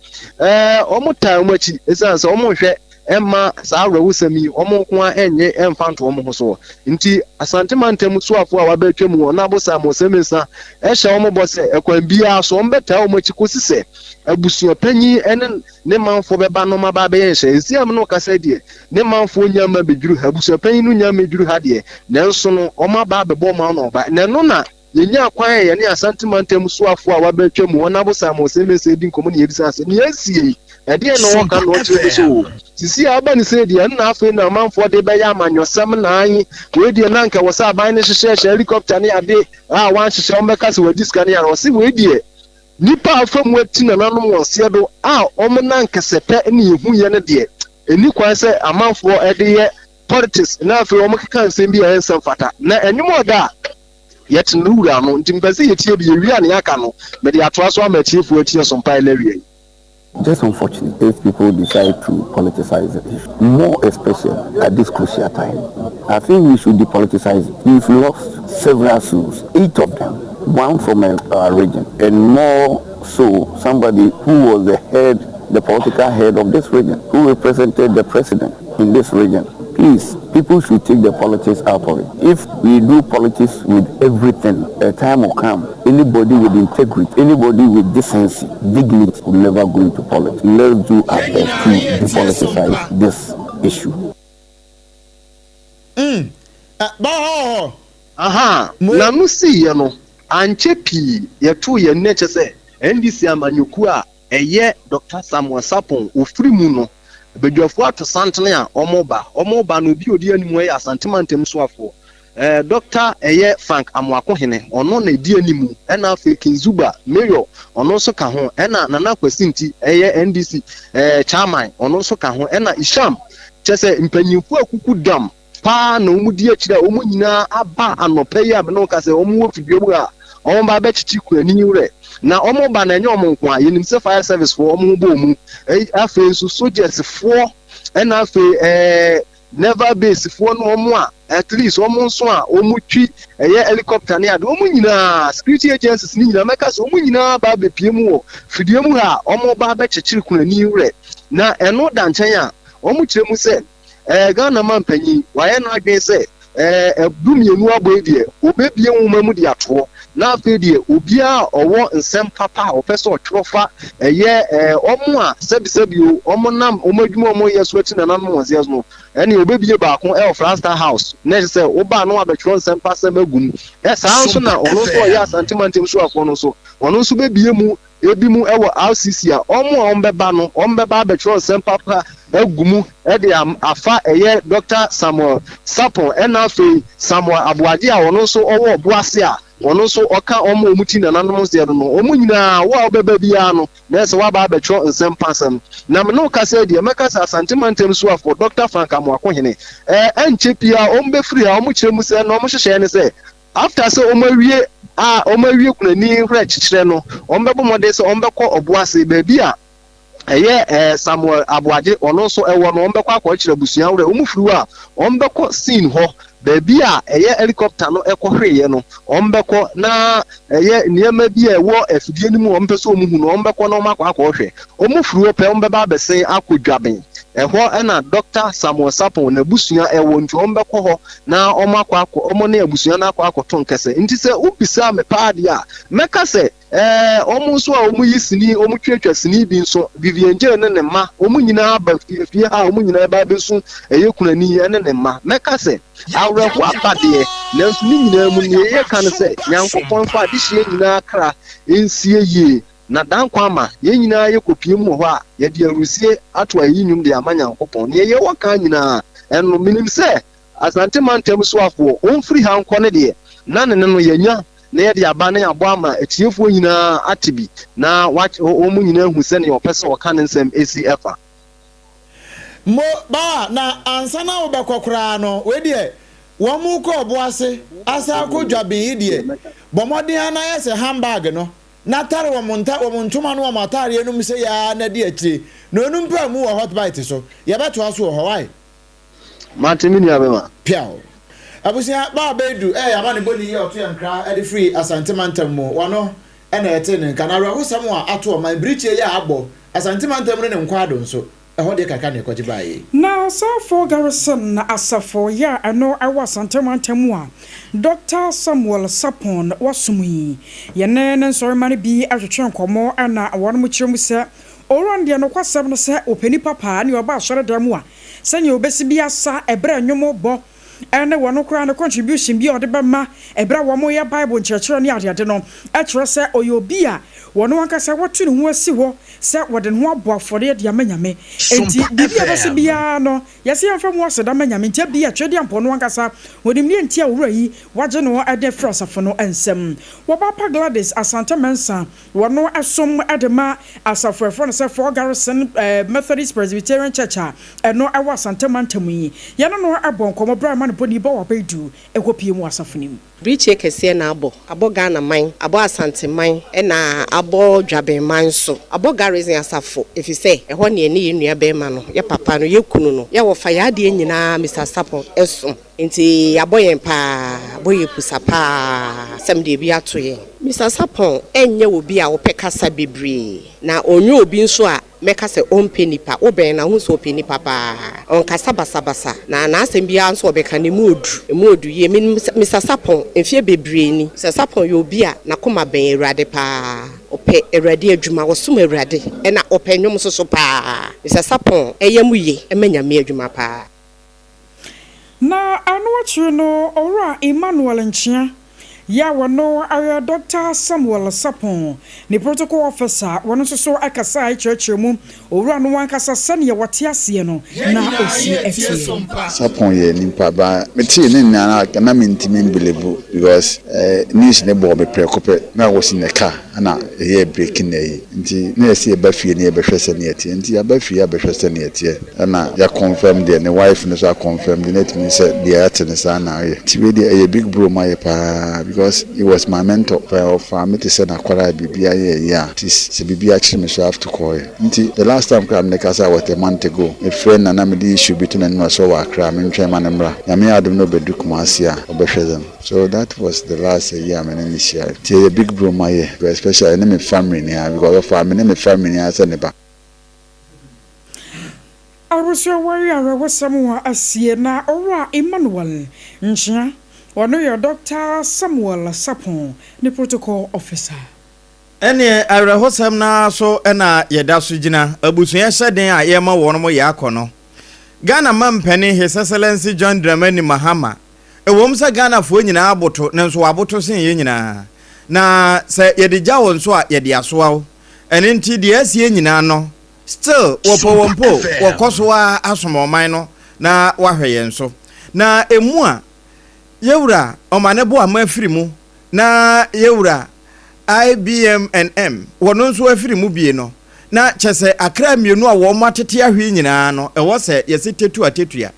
omo taa machi esanse omo hwe emma saa rawusami omo ko enye emfanto omo ho nti asante mantem so afo a wabetwam na bosa mo semesa ehye omo bose ekwan bia so ombeta omo chi kosise abusuo panyi ene ne manfo beba no maba be yenhye esiam no kasa die ne manfo nyama beduru abusuo panyi no nyama beduru ha die nanso no omo ba bebo ma no ba ne no na yenya kwan ye ne asante mantem so afo a wabetwam na bosa mo semesa edin komo ne yedisa se ne asie ede no waka no tire so sisi abani se dia na afi na manfo de be ya amanyosam na anyi we die na nka wasa aban ne hyehyɛ helicopter ne ade wan hyehyɛ ombeka se wadi scan ya wasi we die nipa afam wati na nanom wonse do omo na nkesepe ne yehu ye ne de eni kwan se amanfo ede ye politics na afi omo keka nsem bi ya nsem fata na enyumo da yet no wura no ntimpese yetie bi ewia ne aka no me de atoa so amatiefo atie so mpa elewie. Just unfortunate if people decide to politicize it, more especially at this crucial time. I think we should depoliticize it. We've lost several souls, 8 of them, one from our region, and more so somebody who was the head the political head of this region, who represented the president in this region. Please, people should take the politics out of it. If we do politics with everything, a time will come. Anybody with integrity, anybody with decency, dignity will never go into politics. Let's do our best to depoliticize this issue. Na no see you no anche pi ye to ye neche se NDC amanyoku a eye Dr. Samuel Sapon ofiri mu no bedwafo ato santene a omoba no bi odi animu ya santimantem so afo Dr. eye Frank Amwakohene ono na di animu na afi Kinzuba mayor ono so ka ho na Nana Kwasinti eye NDC chairman ono so ka ho na Isham chese mpanyimfo akuku dam pa na omudi akira omu nyina aba anope ya me no ka se omu wo fidie mu a omu ba be chichi kwani wure na omu ba na enye omu nko a yenim se fire service for omu bo mu afi so soldiers for na afi never base for no omu a at least omu nso a omu twi helicopter ne ade omu nyina security agencies ni nyina meka se omu nyina ba be pie mu wo fidie mu ha omu ba be chichi kwani wure na eno da nchen a omu kire mu se Ghana man panyi waye na adwen se dumienu aboy de obebie nwoma mu de ato na afi de obia owo nsem papa opese otwofa omo a sebisebio omo nam omadwuma omo yeso ati na nam wonse no ene obebie ba ko Franstar house na se oba no abetwo nsem pasem agum saa nso na ono so ya santimantem so afo no so ono nso bebie mu ebi mu ewo RCC a ombeba no ombeba abetwo nsem papa agumu de afa Dr. Samuel Sapon na afi Samuel Abuaje a ono nso owo oboase a ono nso oka omo omuti na nanom se no omu nyina wa obeba bia no na se wa ba betwo nsem pasem na me no ka se de meka sa santimantem so afo Dr. Frank Amwakohene enche pia ombe free a omu kire mu se no omu hyehye ne se after se omawie kunani hre chichire no ombebo mode se ombekọ oboase ba bia Samuel Abuaje ono nso ewo no ombekọ akọchire busua hre omufuru a ombekọ scene ho baby a helicopter no ekohweye no ombekọ na niema bi ewo afidie ni mu ompeso omuhu no ombekọ na omakọ akọhwe omufuru pe ombeba abese akodwaben eho na Dr. Samuel Sapon na busua ewo nti ombekọ ho na omakọ omo na busua na akọ akoto nkese nti se ubisa me paade a meka se omu nso a omu yisini omu twetwa sini bi nso Vivian J ne ma omu nyina ba fie ha omu nyina ba be so kunani ne ma meka se awreho abade na nso ni nyina mu ne kan se nyankopon fa adihye nyina kra ensie yie na dan kwama ye nyina ye kopie mu ho a ye de arusie ato ayinyum de amanya nkopon ne ye waka nyina eno minim se asante mantem so afo onfiri ha nkɔ ne de na ne no yenya na ye de aba na abo ama etiefo nyina atibi na omu nyina hu se ne opese waka ne nsem ACFA mo ba na ansa na obekokra no we de wo mu ko oboase asa ko dwabe de bomodin ana yese handbag no na tare wo montuma no wo matare enum se ya na de akire no enum pa mu wo hot bite so ye beto aso ho why Martin abema piao abusia ba bedu amane boni ye oto yankra e free asante mantam mu wano na ete ne kanara hosam a ato man brichie ya abo asante mantam ne nkwado nso ehode kaka ne kwaji baye na Safo Garrison na Asafo ya ano awa santemantamu a Dr. Samuel Sapon wasumi yene ne nsormane bi atwetwe nkomo na awon mu kiremu se orande no kwasem no se openi papa ne oba asore damu a senya obesi bi asa ebra nwomo bo ene wono kra ne contribution bi ode bema ebra wo mo ya Bible nkyerɛkyerɛ ne ade no ɛkyerɛ se oyobi a wono wankasa wotu ne ho asi ho se wode ne ho abo afɔre de amanyame enti bibia bɛse bia no yɛse yɛmfa mu ɔsɛ da amanyame ntia bia twɛde ampo no wankasa wodim ne ntia wura yi wagye no ɛde frɔsafo no ensɛm wɔbapa Gladys Asante Mensa wono ɛsom ɛde ma asafo ɛfɔ no sɛ For Garrison Methodist Presbyterian Church a ɛno ɛwɔ Asante Mantam yi yɛno no ɛbɔ nkɔmɔ bra ma no boni ba wɔbɛdu ɛkɔpie mu asafo nim Briche kese na abo Ghana man, abo Asante man, na abo Dwaben man so. Abo Garrison Asafo. If you say, e ho ne ni nua be ma no, ye papa no, ye kunu no. Ye wo fa ya de nyina Mr. Sapon eso. Nti aboyen pa, boye pusa pa, sem de bi atoye. Mr. Sapon enye obi a wo pekasa bebre. Na onye obi nso a meka se ompe nipa oben na hu so ope nipa pa on kasa basa na asem bia nso obeka ne modu ye Mr. Sapon enfie bebre ni Mr. Sapon yo obi a na koma ben Awurade pa ope Awurade adwuma wo som Awurade e na ope nwom so pa Mr. Sapon eyam ye emanya me adwuma pa na anu no owura Emmanuel Nchia ya wano aya Dr. Samuel Sapon ni protocol officer wano so akasa ichurch mu owura no wankasa sane ya wate ase no na osi efi Sapon ye nimpa ba meti ne nana na mentimi mbelebu because news ne bo be prekope na wosi ne ka na ye breaking na yi nti na ese ba fie ne be hwese ne etie nti ya ba fie ya be hwese ne etie na ya confirm de ne wife ne so confirm de net me say de atene sa na ye ti we de big bro my pa because he was my mentor for me to say na kwara bibia ye ya this bibia chi me so have to call nti the last time I kasa was a month ago a friend na me the issue between and so wa kra me ntwe manemra ya me adom no bedu kumase a obehwezem so that was the last year me ni share ti a big bro my especially in my family because of family my family as a neighbor Arusha wari wasam asie na owura Emmanuel Nchia wano ya Dr. Samuel Sapon ni protocol officer ene awrehosam na so na yeda so gina abusuya hyeden a yema wono mo yakono Ghana mampani His Excellency John Dramani Mahama ewom sa Ghana fo nyina aboto nenso aboto sen ye nyina na se yede gya won so a yede asoa ene nti de asie nyina no still wopowompo wokoso a asomoman no na wahweye nso na emu a yewura omane bo amafiri mu na yewura IBMNM wono nso afiri mu bie no na chese akra mienu a wo matete ahwe nyina no ewo se yesitetu atetua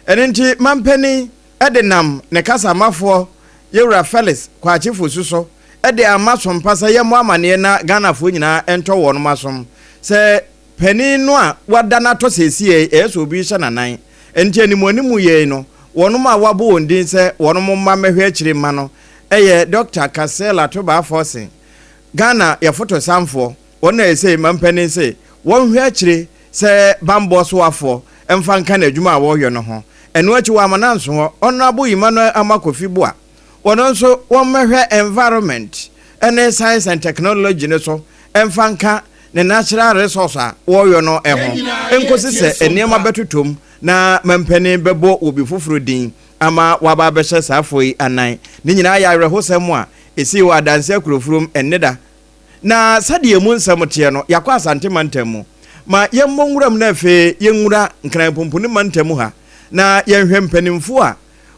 ene nti mampani edenam ne kasa mafo yewura Felix kwa chifu suso ede amasom pasa yemo amane na Ghana fo nyina ento wono masom se pani no a wadana to sesie eso obi hye nanan enti animonimu ye no wono ma wabo ondin se wono ma mehwe akire ma no eye Dr. Kasela to ba forcing Ghana ya photo samfo wona ese mampani se won hwe akire se bambo so afo emfa nka na adwuma wo hwe no ho eno achi wa amananso ho ono aboyima no amakofi bo a wono nso won mehwe environment ene science and technology ne so emfa nka ne natural resource a wo hwe no eho enkosi se eniema betotom na mampani bebo obi foforo din ama waba behye safoi anan ni nyina ya rehosem a esi wa danse akurofurum enneda na sade mu nsamte no yakwa asante mantamu ma yemmo nwuram na afe yenwura nkran pompuni mantamu ha na yenhwe mpanimfo a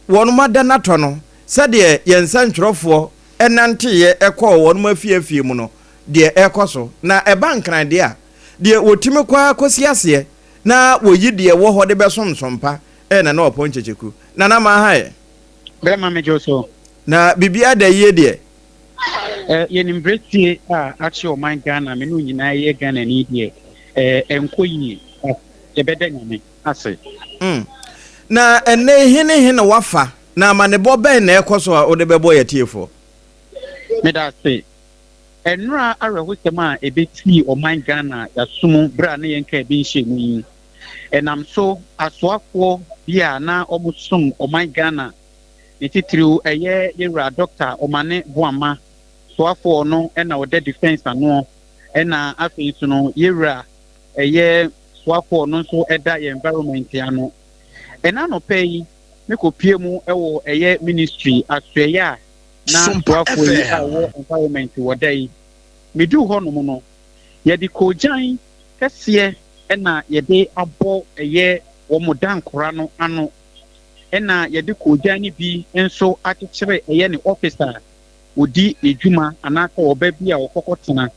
wono madana to no sade yensa ntwerofo enante ye ekọ wono mafiafie mu no de ekoso na eba nkran de a de wotime kwa kosiase na woyi de wo ho de besomsompa na na oponchecheku na ma hae Grandma Mejoso na bibia da ye de ye nimbreti actually o man Ghana me no nyina ye Ghana ni de enkoyi ye beda nyame ase na ene hene wafa na manebo ben na ekoso a ode bebo ye tiefo me da say enra arehosema ebeti o man Ghana yasum bra na yenka bi nhemu yi enam so asoafo bia na omusum o man Ghana nititiriu eye yewra doctor omane boama soafo no na ode defense ano na afensu no yewra eye soafo no so eda ye environment ano no pay me kopie mu ewo eye ministry asoya na soafo yi awo environment wodai medu ho no mu no ye di kojan kese na ye de abo eye wo modan kora no ano na ye de kojan ni bi enso akekere eye ne officer odi edwuma anaka oba bi a okokotena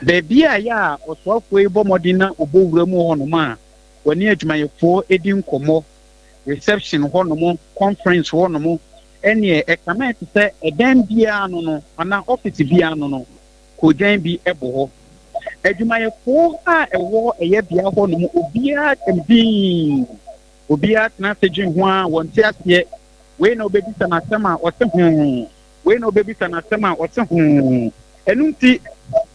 bebi a ya osofo ebo modina obowura mu ho no ma wani adwumayefo edi nkomo reception ho no mo conference ho no mo ɛne ɛkama te sɛ ɛdan biara no ana office biara no kodwan bi ɛbɔ hɔ adwumayɛfo a ɛwɔ ɛyɛ bea hɔ no mu obiara tɛmdin obiara tena sɛ dwen ho a wɔnte aseɛ wei na obɛbisa n'asɛm a ɔte ho wei na obɛbisa n'asɛm a ɔte ho ɛno nti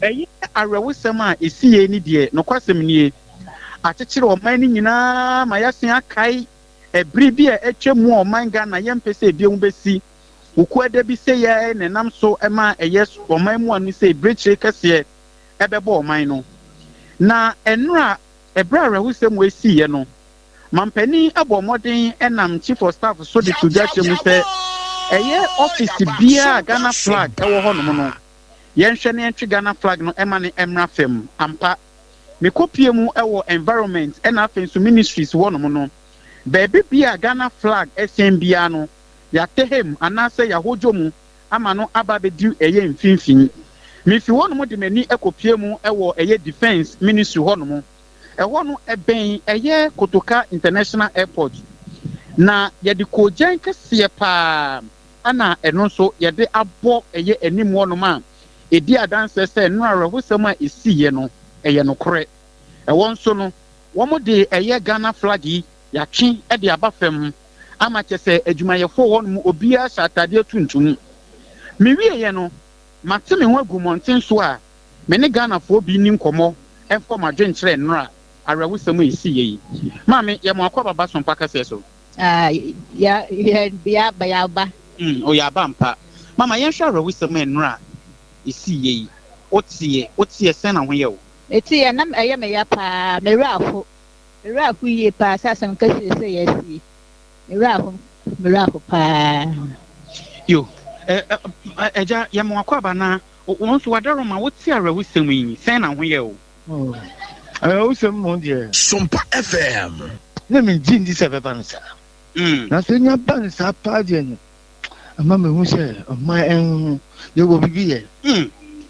ɛyɛ awerɛwosɛm a ɛsi yɛ ni deɛ nokwasɛm nie akyekyere ɔman no nyinaa ma yɛasen akae ɛbere bi a ɛtwa mu ɔman Ghana yɛmpɛ sɛ ebiom bɛsi wokuada bi sɛ yɛ nenam so ɛma ɛyɛ ɔman mu ano sɛ ebirekyire kɛseɛ ɛbɛbɔ ɔman no na ɛnora ɛbere awerɛwosɛm wɔ ɛsiiɛ no mampani abɔ mmɔden ɛnam chief of staff so de to dwa mu sɛ ɛyɛ office biara Ghana flag ɛwɔ hɔ nom no yɛnhwɛ ne yɛntwe Ghana flag no ɛma ne ɛmmra fam ampa mekɔpie mu ɛwɔ environment ɛna afei nso ministries hɔ nom no baabi bia Ghana flag ɛsɛn biara no yɛatɛhem anaasɛ yɛahodwo mu ama no aba bɛdi ɛyɛ mfimfini mefi hɔ nom de m'ani ɛkɔpie mu ɛwɔ ɛyɛ defense ministry hɔ nom ɛhɔ no ɛbɛn ɛyɛ Kotoka International Airport na yɛde kogyan kɛseɛ paa ana ɛno nso yɛde abɔ ɛyɛ anim hɔ nom a ɛdi adanse sɛ no awerɛhosɛm a ɛsiiɛ no ɛyɛ nokorɛ ɛwɔ nso no wɔn de ɛyɛ Ghana flag yi yɛatwe ɛde aba fam ama kyɛ sɛ adwumayɛfoɔ hɔ nom obiara hyɛ atadeɛ tuntum mewieɛ no mate me ho agu mmɔnten so a me ne Ghanafoɔ bi ni nkɔmmɔ ɛmfɔ m'adwenkyerɛ nnora awerɛhosɛm a ɛsiiɛ yi maame yɛmɔ akɔ baba sompa kasɛɛ so yaba oyɛ aba mpa mama yɛnhwɛ awerɛhosɛm a nnora ɛsiiɛ yi woteɛ sɛn na ho yɛ wo ɛtiɛ nam ɛyɛ me ya paa merɛ afo yie paa sɛ asɛm kɛseɛ sɛ yɛasie merɛ afo paa yo ɛgya yɛmɔ akɔ aba na wɔn nso wadaro ma wote awerɛhosɛm yi sɛn na ho yɛ wo awerɛhosɛm mo deɛ SOMPA FM na megye ndi sɛ bɛba no saa na sɛ nya ba no saa paa deɛ no ama mehu sɛ ɔma ɛho yɛwɔ bibi yɛ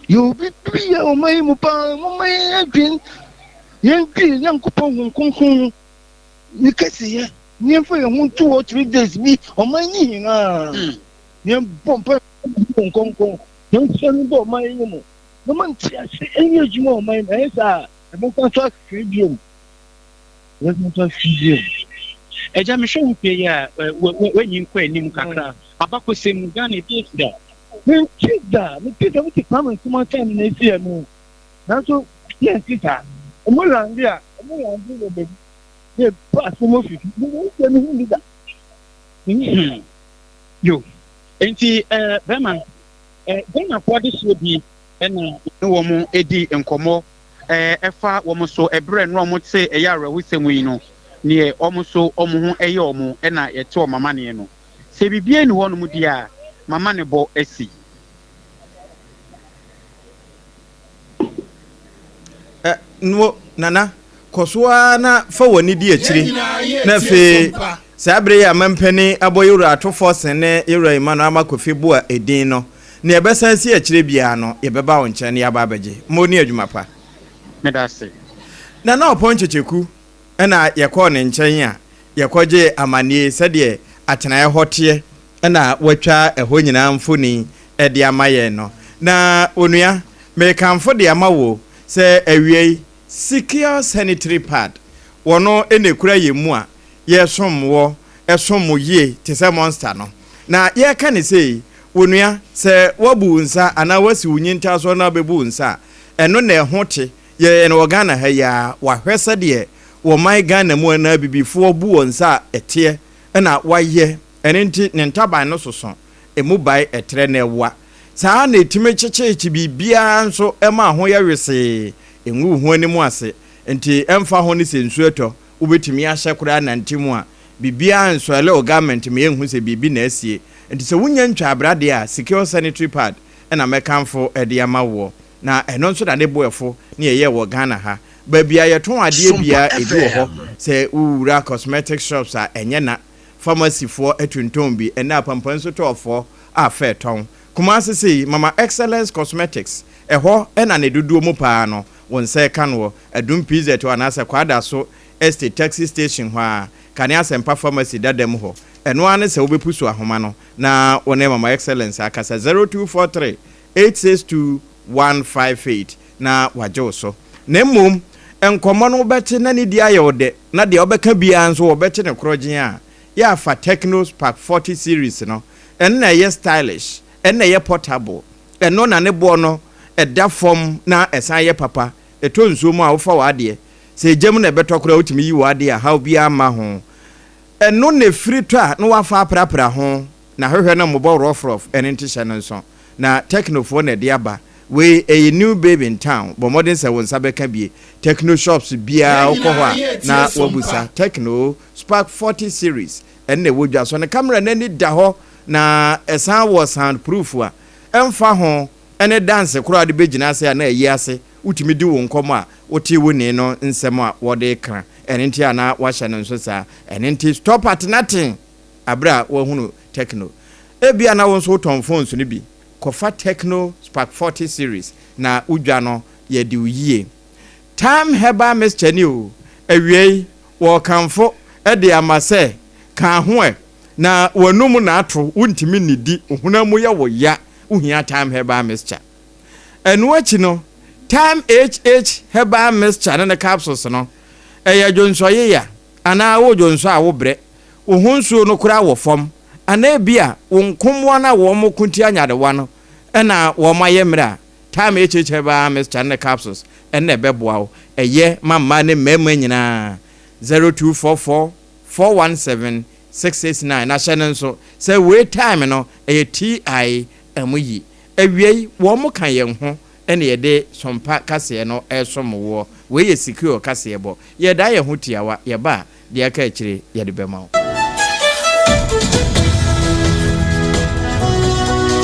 yɛwɔ bibi yɛ ɔma yi mu paa ɔma yi adwen yɛndwen nyankopɔn ho kronkron ne kɛseyɛ nneɛmfa yɛ ho nto hɔ 3 days bi ɔma yi nyinaa nneɛmbɔ mpa nkronkron yɛnhyɛ no bɔ ɔma yi mu na ma nte ase ɛnyɛ adwuma ɔma yi na ɛyɛ saa ɛbɛfa so afiri biom ɛgya mehwɛ wo pie yi a wanyi nkɔ anim kakra abakɔsɛm Ghana ɛbi da menti da wote kwame nkoma time na ɛsiɛ no nanso yɛnti saa ɔmolande a ɔmolande wɔ baabi yɛ ba asɛm afifi mewɔsɛ me ho ni da yo enti bɛma Ghanafoɔ de soɔ bi ɛna ne wɔ mo ɛdi nkɔmmɔ ɛfa wɔn so ɛbrɛ no wɔn te ɛyɛ awerɛhosɛm yi no neɛ wɔn so wɔn ho ɛyɛ wɔn ɛna yɛte wɔn mama neɛ no sɛ biribiara ni hɔ nom di a mama ne bɔ asi. No nana kɔsoa na fa wɔ di akyire na afei saa abere yɛ amampani abɔ yɛwura atofoɔ sene yɛwura ima no ama kofi bo a ɛdin no ne yɛbɛsan si akyire biara no yɛbɛba wo nkyɛn ne yɛaba abɛgye mo ni adwuma pa medase na ɔpɔn kyekyeku ɛna yɛkɔ ne nkyɛn a yɛkɔgye amanie sɛdeɛ atenaeɛ hɔteɛ ɛna watwa ɛhɔ nyinaa mfoni ɛde ama yɛn no na onua mekamfo de ama wo sɛ awie secure sanitary pad wono enekura yemu a yɛsomwo ɛsomo yie te sɛ monster no na yɛka ne sei onua sɛ wabu nsa ana wasi unyinta so na bebu nsa ɛno na ɛhote yɛ no Ghana ha ya wahwɛsɛ de wo mai Ghana mu na bibifo bu wonsa ɛteɛ ɛna wayɛ ɛnenti ne ntaban no soso emu bai ɛtrɛ na ɛwa saa na etime kyekyeekye bibia nso ɛma ho yɛ wese enwu ho ani mu ase enti ɛmfa ho ne sensu etɔ wobetumi ahyɛ kora nantimu a bibia nso ele o government me enhu se bibi na asie enti sɛ wunya ntwa abrade a secure sanitary pad ɛna mekanfo ɛde ama wo na ɛno nso da ne boefo ne yɛ wɔ Ghana ha babia yɛton adeɛ bia ebi wɔ hɔ sɛ wura cosmetic shops a ɛnyɛ na pharmacy for etunton bi ɛna pampan so tɔfo a fɛ tɔn kuma sisi mama excellence cosmetics ɛhɔ ɛna ne dodoɔ mu paa no won sɛ ka no adum pz to anasa kwada so estate taxi station hɔ a kanea sempa pharmacy dadam hɔ ɛno ane sɛ wobɛpu so ahoma no na wone mama excellence akasa 0243 862 158 na wagye so na mmom enkomo no bɛte na ne di ayɛ ode na de obɛka bia nso wobɛte ne korɔgyen a ya fa Techno Spark 40 series no ɛnna ɛyɛ stylish ɛnna ɛyɛ portable ɛno na ne bo no ɛda fam na ɛsan yɛ papa ɛtɔ nsuo mu a wofa wade sɛ gyem na ɛbɛtɔ kora wotumi yi wade a how bia ma ho ɛno ne firi to a no wafa aprapra ho na hwehwɛ na mobile rough ɛne ntihyɛ no nso na Techno fo na de aba we a new baby in town but modern say won sabeka bie Techno shops bia okohwa na wabusa Techno Spark 40 series enne wodwa so ne camera nani da ho na esan was soundproof a emfa ho ene dance kura de begina ase na eyi ase utimi di wo nkomo a woti woni no nsem a wode kra ene ntia na wahye no nso sa ene nti stop at nothing abra wo hunu Techno ebia na won so ton phones ni bi kofa Techno Spark 40 series na udwa no ye di uyie time heba Mr. New awie wo kanfo e de amase kan ho na wanum na ato wontimi nidi ohunamu ya wo ya uhia time heba Mr. enu achi no time HH heba Mr. na capsules no eya jonsoye ya ana wo jonso a wo bre ohunsuo no kura wo fom ana bia wo nkomwa na wo mo kunti anyadewa no ena wo maye mra time HH ba Mr. ne capsules ene beboa wo eye mamma ne mema nyina 0244 417 669 na hyene nso say we time no eye TI amuyi awie wo mo kan ye ho ene ye de sompa kase no esomo we ye secure kase bo ye da ye ho tiawa ye ba de aka akire ye de bema wo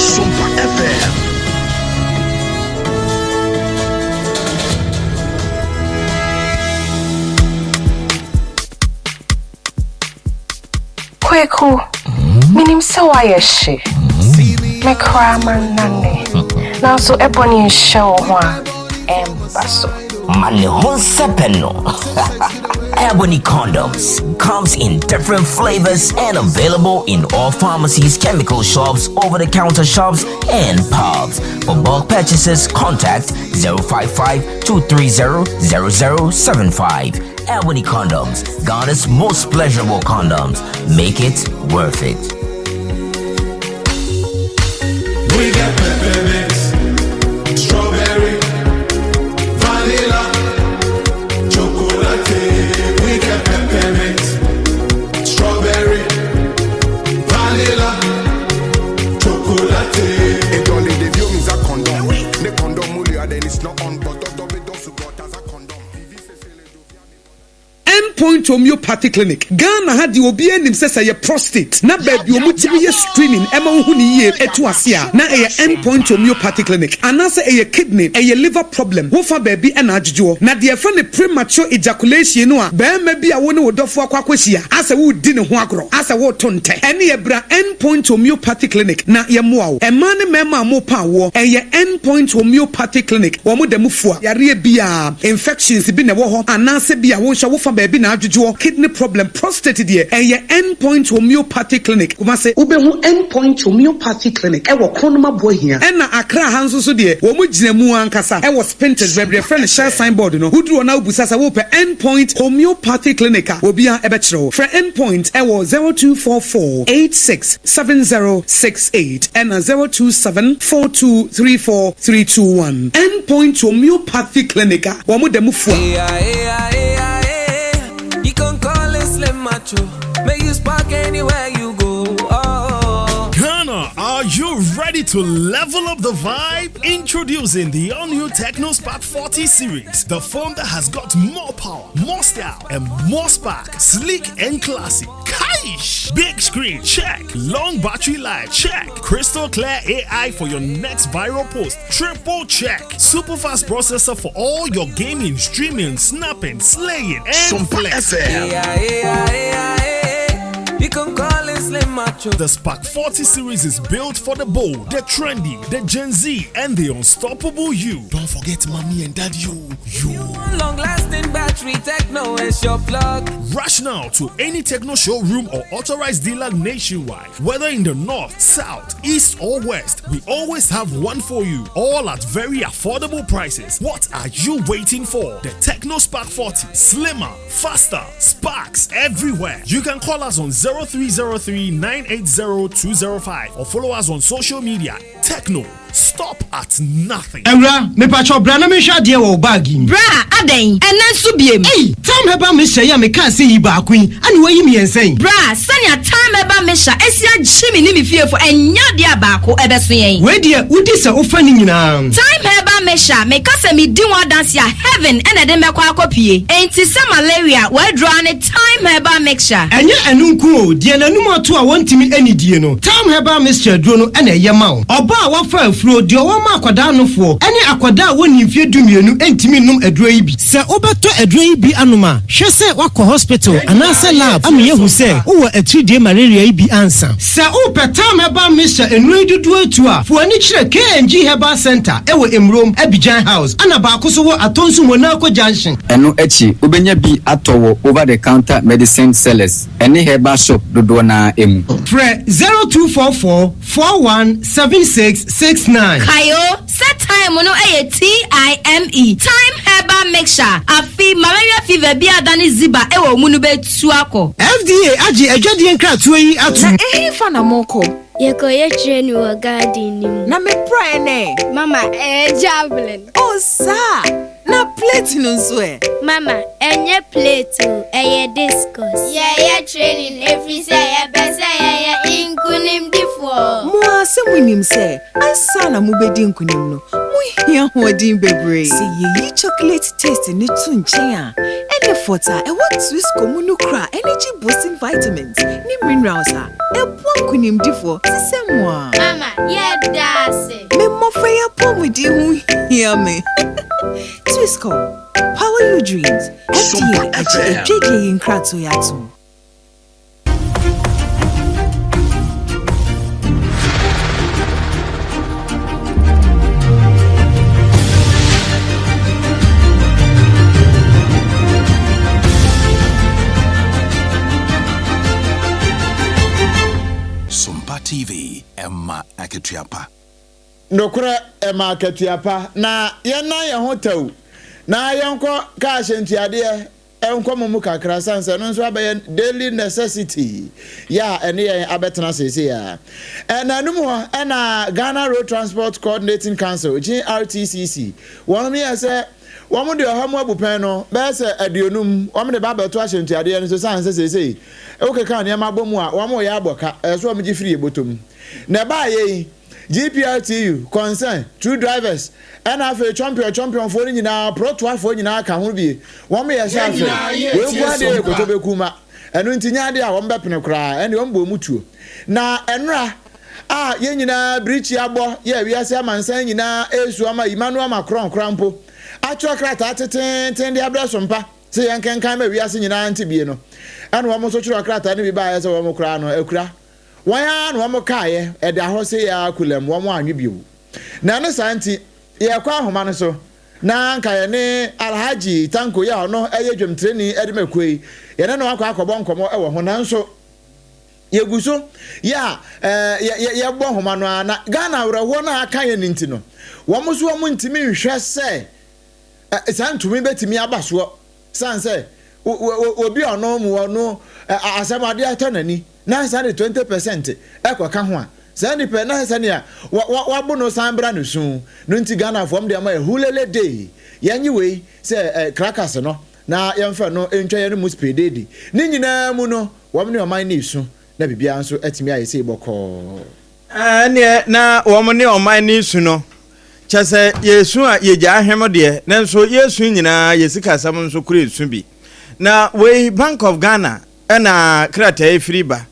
SOMPA FM. Kweku, minim se wayeshi. Me kraman nane. Na so ebony show one embasso. Mane honsepeno. Ebony condoms comes in different flavors and available in all pharmacies, chemical shops, over-the-counter shops, and pubs. For bulk purchases, contact 055-230-0075. Ebony condoms, Ghana's most pleasurable condoms. Make it worth it. We got peppermint, strawberry, vanilla, chocolate. We got peppermint, strawberry, vanilla, chocolate. It only the view means a condom. The condom mulia then it's not on, but don't support as a condom. Endpoint Homeopathy Clinic. Ghana had the obi anim say ye prostate. Na baby omutimi ye screening ema hu ni ye etu asia. Na ye Endpoint Homeopathy Clinic. Anase ye kidney, ye liver problem. Wo fa baby ena adjujo. Na de fa ne premature ejaculation no a be ma bi a wo ne wodofo akwakwahia. Asa wo di ne ho agro. Asa wo tonte. Ene ye bra Endpoint Homeopathy Clinic. Na ye moa wo. Ema ne mema mo pa wo. Ye Endpoint Homeopathy Clinic. Wo mo dem fua. Yare bia infections bi ne wo ho. Anase bia wo hwa wo fa baby na adjujo. Kidney problem, prostate dear, and your Endpoint Homeopathy Clinic. Kuma say ubehu Endpoint Homeopathy Clinic. Ewo konoma boy here. And na Accra hanso so dear. Womu jinemu ankasa. Ewo Spinters baby friend share signboard no. Who drew na ubusasa wo pe Endpoint Homeopathy Clinic. Obia ebetro. For Endpoint ewo 0244 867068 and 0274234321. Endpoint Homeopathy Clinic. Womu demu fua. You can call it Slim Macho. Make you spark anywhere you go. Oh. Ghana, are you ready to level up the vibe? Introducing the all-new Techno Spark 40 series. The phone that has got more power, more style, and more spark. Sleek and classy. Kaish! Big screen, check. Long battery life, check. Crystal clear AI for your next viral post, triple check. Super fast processor for all your gaming, streaming, snapping, slaying, and SOMPA flex. You can call it slim macho. The Spark 40 series is built for the bold, the trendy, the Gen Z, and the unstoppable you. Don't forget mommy and daddy you. Long lasting battery, techno is your plug. Rush now to any techno showroom or authorized dealer nationwide. Whether in the north, south, east, or west, we always have one for you. All at very affordable prices. What are you waiting for? The Techno Spark 40. Slimmer, faster, sparks everywhere. You can call us on 0303 980 205 or follow us on social media. Techno. Stop at nothing. Ewra, me pacho bra na me hwa de wo bagi. Bra, aden, enen so biem. Hey, time heba me hye ya me ka se yi ba kwin. Ani wayi me ensen. Bra, sanya time heba me hya esia gyimi ni me fiefo enya de abako ebeso yen. We de udi se ofa ni nyina. Time heba me hya me ka se me di wa dance ya heaven ene de me kwa akopie. Enti se malaria we draw ne time heba mixture. Enye enunku o, de nanum ato a wontimi anidie no. Time heba mixture duro no ene ye ma wo. Oba a wafa fro de o ma akwada no fo ene akwada woni mfie dumienu entimi num aduro yi bi se obeto aduro yi bi anoma hwe se wakọ hospital anase lab am ye hu se wo atridie malaria yi bi ansa se o petam heba misha enu dudu atu a fo ani kire KNG Herbal Center ewo Emrom Abidjan House ana ba akoso wo atonsu Monaco Junction enu echi obenya bi atowo over the counter medicine sellers ene herbal shop dodo na emu pre 0244 417669 Kayo set time no TIME time herbal mixture afi malaria fever bi adani ziba ewo munu betu akọ FDA agi adwadie nkratoa yi atu na fa na moko Yekoye training wa garden ni mu. Na me pray ne. Mama, javelin. Oh, sa. Na plate no so e. Mama, enye plate o, eye discuss. Yeah, training every say ya besa ya inkunim difo. Mo ase munim se, ansa na mo bedi inkunim no. Mo hia hodin bebre. Se ye chocolate taste ni tu nchen a. Ene fota e what Swiss comunu kra energy boosting vitamins ni minerals a. E bua nkunim difo. Mama, yeah, that's it. Me mofre ya pomudi hu hear me. Twisco, power your dreams. FDA AGYIEWA in Krato Yatu. SOMPA TV, Emma Aketiapa. Nokura Emma Aketiapa na yena ye hotel na yenko ka hyentuade enko mu kakra sanse no nso abaye daily necessity ya ene ye abetena sese ya enanum ho ena Ghana Road Transport Coordinating Council GRTCC won me say wọ́n de ọ̀hán mu abupen no bẹ́ẹ̀ sẹ́ aduonum wọ́n de bá to ahyentuade no so sanse sese okay kan ne ma bomu a wọ́n yɛ aboka so wọ́n gi free ebotom na ba ye GPRTU concern true drivers and afa champion for nyina pro to afo nyina ka ho bi wọ́n yɛ shafe we gwa de ekoto bekuma enu ntinya de a wọ́n bɛpene kra ɛne wọ́n bɔ mutuo na enra a ye nyina brichi abo ye wiase amansan nyina esu ama Emmanuel Macron krampo atwa krata teten de abra sompa se yankenkan ma wiase nyina ntibie no anu wo so chiro krata ne bi ba ye se wo kra no akura wan ya no wo kaaye e da ho se ya kulem wo anwe biu na ne santi ye kwa ahoma no so na nka ye ne Alhaji Tanko ya no eye dwemtreni edemekoi ye ne no akwa akọbọ nkomo e wo ho nanso yeguso ya ye bo homa no na Ghana wrawo na aka ye ninti no wo mo so wo ntimi nhwe se santumi betimi abaso sanse obi ono mu ono asamade atonani na sa 20% ekoka ho a sa ni pe na sa ni a wabo no sambra no sun no nti Ghana fom de ma hulele day yanyi we se crackers no na yemfa no entwa no mu speededi ni nyina mu no wom ne oman ni su na bibia nso atimi aye se boko ne na wom ne oman ni su no chese yesu a yeja ahwem de nanso yesu nyina yesika sam nso kure su bi na we Bank of Ghana na krata efriba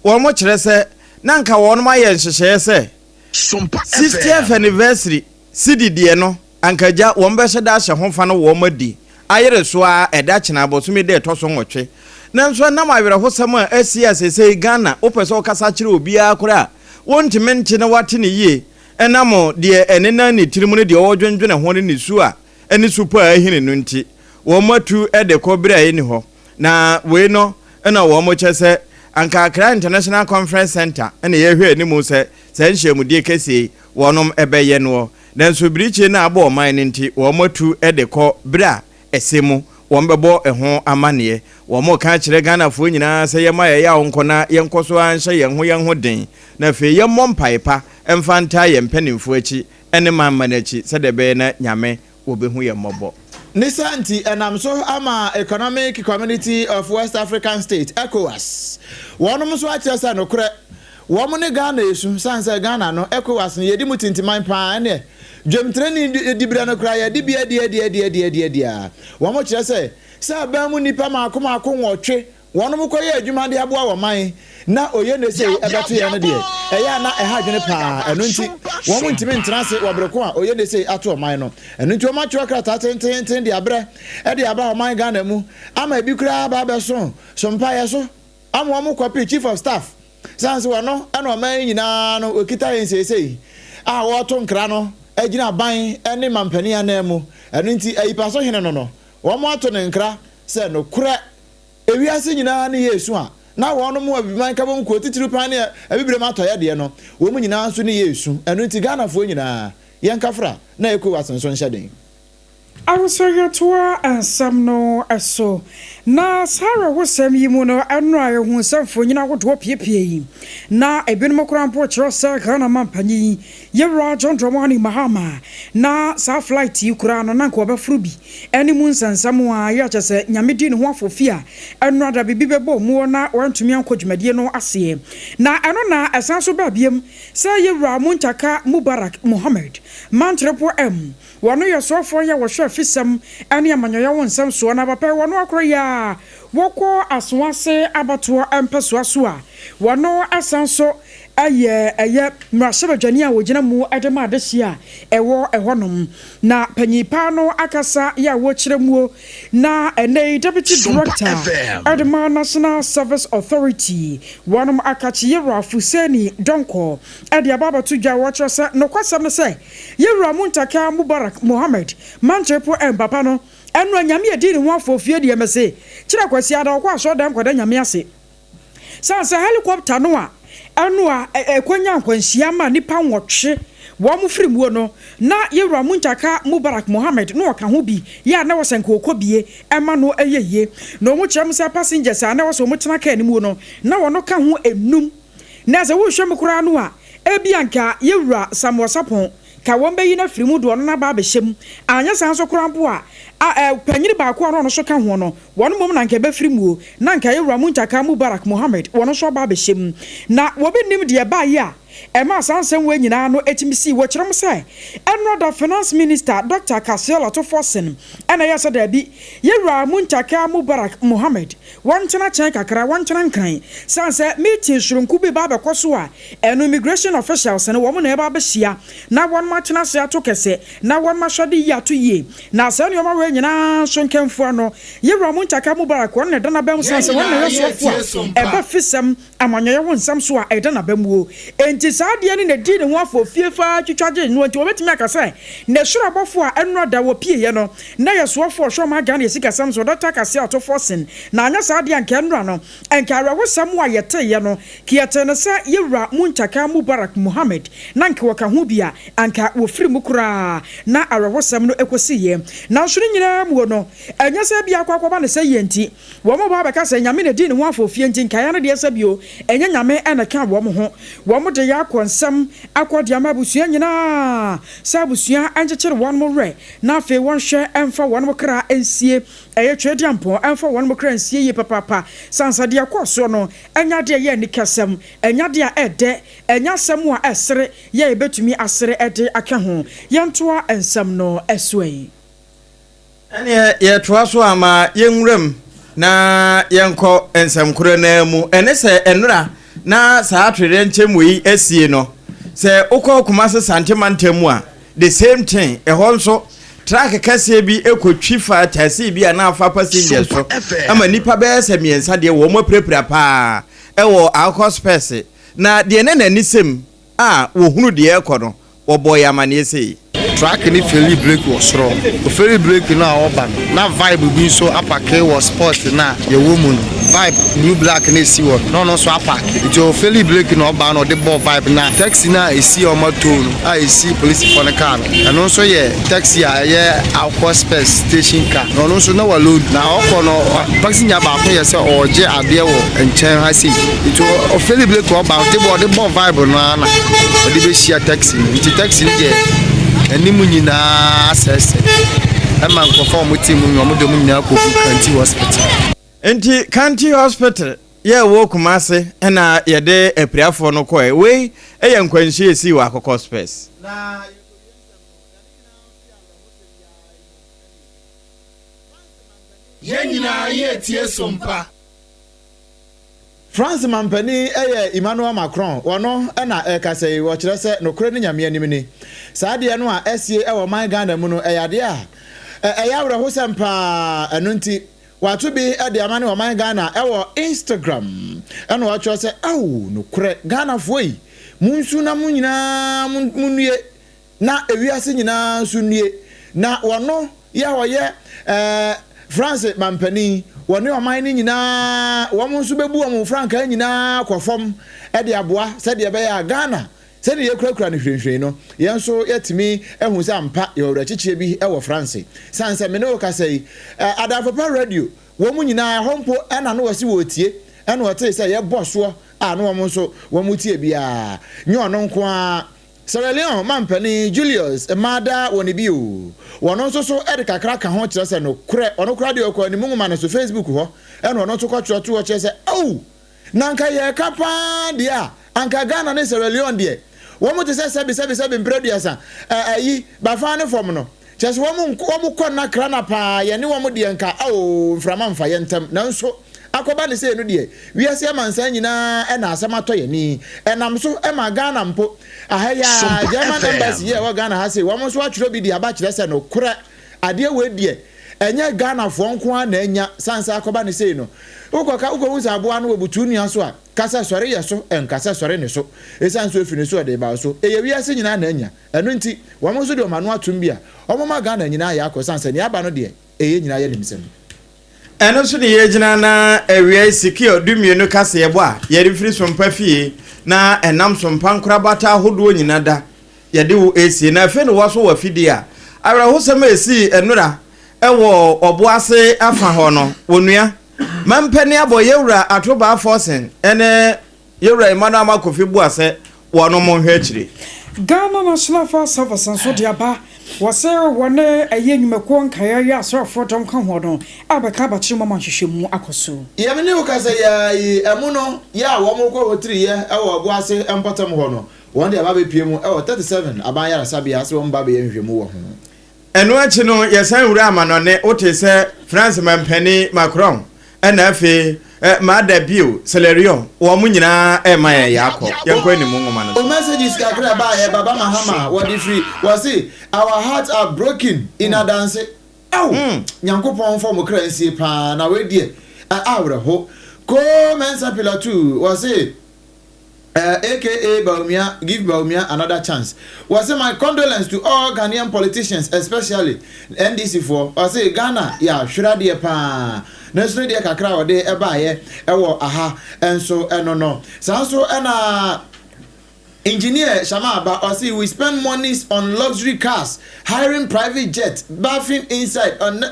wo mo kire se nanka won ma ye nhyehyeye se SOMPA 60th anniversary sididie no ankaja won be hye da hye hofa no wo madi ayere so a eda kina bosumi de to so nwotwe nanso na ma werehosam a asia sesei Ghana opese okasa kire obia akora wontime nche na wate ne yie enamo de enena ne tirimu ne de owodwendwene ho ne su a eni supa ahine no nti wo matu ede kobira eni ho na we no na wo mo chese anka Accra International Conference Center ene ye hwe ni mu se nhyiamudie kese wonom ebeye no nanso biriche na abo oman ne nti wo matu ede ko bra esemu wo mbebo eho amane wo mo ka kire Ghana fo nyina se ye maye ya wonkona ye nkoso anhye ye ho den na fe ye mompaipa emfanta ye mpanimfo achi ene mammanachi se de be na nyame obehu ye mobo Nisanti enamso ama Economic Community of West African States ECOWAS wonom so akyesa no kure womne Ghana esu sanse Ghana no ECOWAS ne yedi mutintiman pa ne dwemtreni dibra no kura ye dibia dia womo kyese se abamu nipa maako nwotwe wonom koye adwuma de aboa woman na oye ne sei ebeto ye no de eya na eha dwene pa eno nti womo ntimi ntrase wobreko a oye ne sei ato woman no eno nti womo atwa krata tenten de abre e de aba woman Ghana mu ama bi kura ba beso sompa ye so ama womo kwapi chief of staff sanse wono eno woman nyina no okita yen sei a woto nkra no agina ban ene mampani anamu eno nti ayipa so hene no womo ato ne nkra se no kura ewiase nyina ne Yesu a na wono mu abiman ka bom ko titiru pan ne abibire matoya de no wo mu nyina so ne Yesu eno nti Ghana fo nyina yenkafra na ECOWAS nso nhyeden Awosoyetoa ansam no eso na Sarah wosam yi mu no eno aye hu samfo nyina wodo piepie yi na ebinom krampo kiro sa Ghana mampanyi yewra John Dramani Mahama na sa flight yi kura no nanka obafuru bi eni mu nsansam a ya kyese nyamedi ne ho afofia eno ada bibi bebo mu na wantumi ankodwumade no ase na eno na esanso ba biem sa yewra Muntaka Mubarak Mohammed mantrepo wono yesofo ya wohwe fisam ane amanyoya wonsam so na papa wono akro ya woko aswase abato empeso aso a wono asanso eye mrashabadwane a wogina mu edema adehia ewo ehonom na panyipa no akasa ya wo kiremu na ene deputy director Edema National Service Authority wonom akachi yewra Fuseni Donko ade ababa to dwa wo kyerese no kwasam ne se yewra Muntaka Mubarak Mohammed mantrepo papa no enu nyame edi ne ho afofie de emese kira kwasi ada wo kwaso dam kwada nyame ase sansa helicopter no a anu a ekonya nkwanhia ma nipa nwotwe wo mu firimuo no na yewra Muntaka Mubarak Mohammed no ka ho bi ya na wosenka okobie ema no eyeye no mu kyerem sa passengers na wo so mu tena ka animu no na wono ka ho enum na ze wo hwem kura no a ebianka yewra samwosapon ka wombe yi na firimu do no na ba behyem anya sanso kurampo a panyiri ba ko no so ka ho no wono mom na nka be firimu na nka yewra Muntaka Mubarak Mohammed wono so ba behyem na wobi nim de ba yi a ema sansen we nyina no etimisi wo kyerem se enroda finance minister Dr. Kasiela to Forsen ena yesa da bi yewra Muntaka Mubarak Mohammed wonchena chen kakra wonchena nkran sanse meeting shurunku bi ba be koso a eno immigration officials ne wo mo na eba be hia na won ma chena se ato kese na won ma hwade yi ato ye na se ne o ma we nyina so nkemfo no yewra Muntaka Mubarak won ne dana bem sanse won na yesofo eba fisam amanyoye wonsam so a edana bemuo enti saade ne di ne ho afofie fa twitwaje no enti obetimi akasa ne sura abofo a eno da wo pie ye no na yesofo hwo ma Ghana yesika sam so Dr. Kasia to Forsen na anya saade anka enra no enka arewo sam a yete ye no kiyete ne sa yewra Muntaka Mubarak Mohammed na nka waka ho bia anka wo firi mu kura na arewo sam no ekosi ye na so nyina mu no anya sa bia akwa ne sa yenti wo mo ba beka sa nyame ne di ne ho afofie enti nka ya ne de sa bio enya nyame ena ka wo mo ho wo mo de ya konsam akodi amabusua nyina sabusua anchechere won mo re na fe won hwe emfa won mo kra ensie eye twedi ampo emfa won mo kra ensie ye papa sansade akoso no enya de ye nikasem enya de a ede enya sem a esere ye betumi asere ede aka ho yentoa ensam no esoi ene ye toa so ama yenwuram na yenko ensam kura na mu ene se enura na saa twere nchemu yi esie no se ukọ kumase santemantemu a the same thing ehonso track kase bi ekotwi fa taxi bi ana afa passenger so ama nipa be se miensa de wo mo prepare pa ewo alcohol space na de ne na nisem wo hunu de ekono wo boy amane sei track ni fairly break was wrong the fairly break na urban na vibe bi so apake was sport na ye woman vibe new black na si wo no so apake it o fairly break na urban no the ball vibe na taxi na esi o motor a esi police for the car and also ye taxi a ye alcohol space station car no so na wa load na okono passenger ba ko ye se oje ade wo enchen ha si it o fairly break urban the ball vibe na na odi be share taxi it taxi dey enimu nyina asese ama nkofo mo timu nyomo de mu nyina ko Kanti hospital enti Kanti hospital ye wo kumase na ye de apriafo no ko we eye nkwanhie esi wa akoko space na ye nyina ye tie sompa France Mampani Emmanuel Macron wono na ekasei wo kire se nokure ne nyame anim ni saade no a esie e wo man Ghana mu no eyade a eyawre ho sempa enunti watu bi de amane wo man Ghana e wo Instagram eno wo kire se nokure Ghana foi munsu na munyina munue na ewiase nyina sunue na wono ya wo ye France Mampani woni o man ni nyina wo mo nso bebu o mo franka nyina kwofom e de aboa se de be ya Ghana se de ye kurakura ne hwehwe no ye nso yetimi ehun se ampa ye owrachichie bi e wo France sanse me no ka sei Adafopa radio wo mo nyina hompo e na no wose wo tie e no wote se ye boso a no wo mo nso wo mo tie bia nyo no nko a Sierra Leone Mampani Julius Emada woni bi o wono nso so e de kakra ka ho kire se no kure ono kura de okọ ni munguma na so Facebook ho e no ono to kwa kire to o kire se nanka ye kapa dia anka Ghana ne Sierra Leone de wo mo te se sebi mpredua sa ayi ba fa ne fom no kire se wo mo kọ na kra na pa ye ne wo mo de nka mframa mfa ye ntam nanso akoba ne se no de wiase amansa nyina e na asema to ye ni enam so e ma Ghana mpo ahaya German embassy ye wo Ghana ha se wo mo so atwero bi di aba kire se no kura ade we de enye Ghana fo nko a na enya sansa akoba ne se no ukoka ukohuza aboa no webutu nua so a kasa sori ye so enkasa sori ne so esanso efini so de ba so eye wiase nyina na enya eno nti wo mo so de o manu atum bia o mo ma Ghana nyina ya akosansa ne aba no de eye nyina ye nimsem eno so ne yegyina na ewia sikio dumienu kase yebo a ye refri sompa fie na enam sompa nkrabata hodo nyina da ye de wo esi na afi ne wo so wa fidi a awra ho sema esi enura ewo oboase afa ho no wonua mampani abo yewura atoba forcing ene yewura Emmanuel Makofi buase wono mo hwe akire Ghana National Fire Service nso de aba wose wone ayenyumako nkaya ya asrafo tom kan ho no abeka ba chima manhwehwemu akoso yemne ukasa ya emuno ya wo mo ko hotiri ye ewo oboase empatam ho no won de aba be pie mu ewo 37 aban yara sabia ase won ba be yenhwemu wo ho eno achi no yesan wura amanone wote se France Mampani Macron ena afi Mada Bio Celerion wo munyina ma yakọ yanko ni mungoma no o messages kakra ba ye baba mahama what the free was say our hearts are broken in a dance nyankopon form kransie pa na we die awre ho ko mensa pillar 2 was say aka Baumia give Baumia another chance was say my condolence to all Ghanaian politicians especially NDC for was say Ghana ya shura die pa Nesre de kakra ode ebaye ewo aha enso eno no sanso ena engineer Shama ba or see we spend monies on luxury cars hiring private jets bathing inside on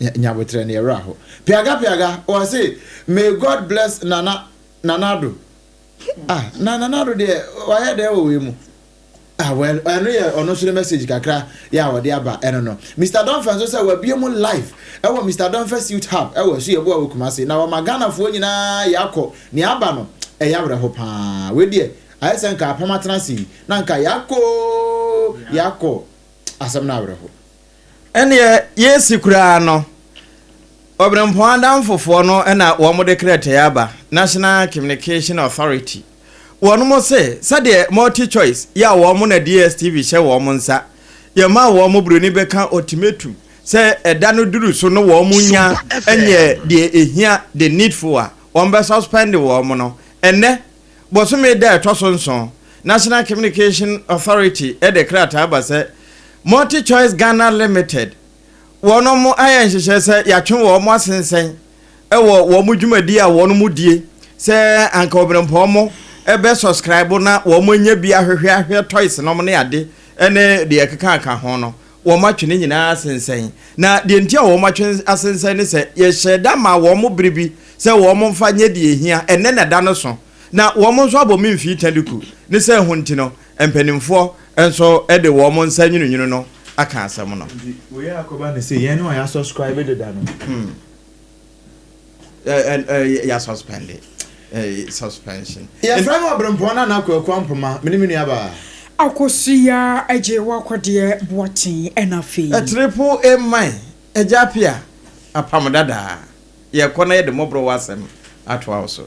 nyabotre ne raho piaga or say may God bless Nanado Nanado de why there we mu well I know on no message kakra ya wode aba eno no Mr. Don Francis say we be mu live e wo Mr. Don First Youth Hub e wo so ye bo a wokumase na wo magana fo nyina yakọ ni aba no e ya wre ho pa we die ayesen ka pamatena si na nka yakọ asem na wre ho ene ye sikura no obrempong adamfofo no na wo mo decrete ya aba National Communication Authority wono mo se sade multi choice ya wo mo na DSTV hye wo mo nsa yɛma wɔ mo broni bɛka ultimatum sɛ ɛda no duru so no wɔ mo nya ɛnyɛ deɛ ehia the needful a wɔn bɛ suspend wɔ mo no ɛnɛ bɔsome da ɛtɔ so nson National Communication Authority ɛde krataa ba sɛ Multi Choice Ghana Limited wɔn mo ayɛ nhyehyɛ sɛ yɛatwe wɔn mo asensɛn ɛwɔ wɔn mo dwumadi a wɔn mo die sɛ anka obrempɔn mo ɛbɛ subscribe na wɔn mo nya bi ahwehwɛ toys no mo ne ade ɛne deɛ keka aka ho no wɔn mo atwe ne nyinaa asensɛn na deɛ ntia wɔn mo atwe asensɛn ne sɛ yɛhyɛ da ma wɔn mo biribi sɛ wɔn mo mfa nye deɛ hia ɛnɛ na da no so na wɔn mo nso abɔ mimfi taduku ne sɛ ho nti no mpanimfoɔ nso ɛde wɔn mo nsa nwununwunu no aka asɛm no we akoba ne say yɛn no ya subscribe de da no ya suspended suspension ya fra no obrempɔn na akɔkɔ mpoma meniminu aba Akosia AGYIEWAA KODIE OBREMPONG enafi triple A mine APAM DADAA ye kɔ na ye de mobro wasɛm ato awo so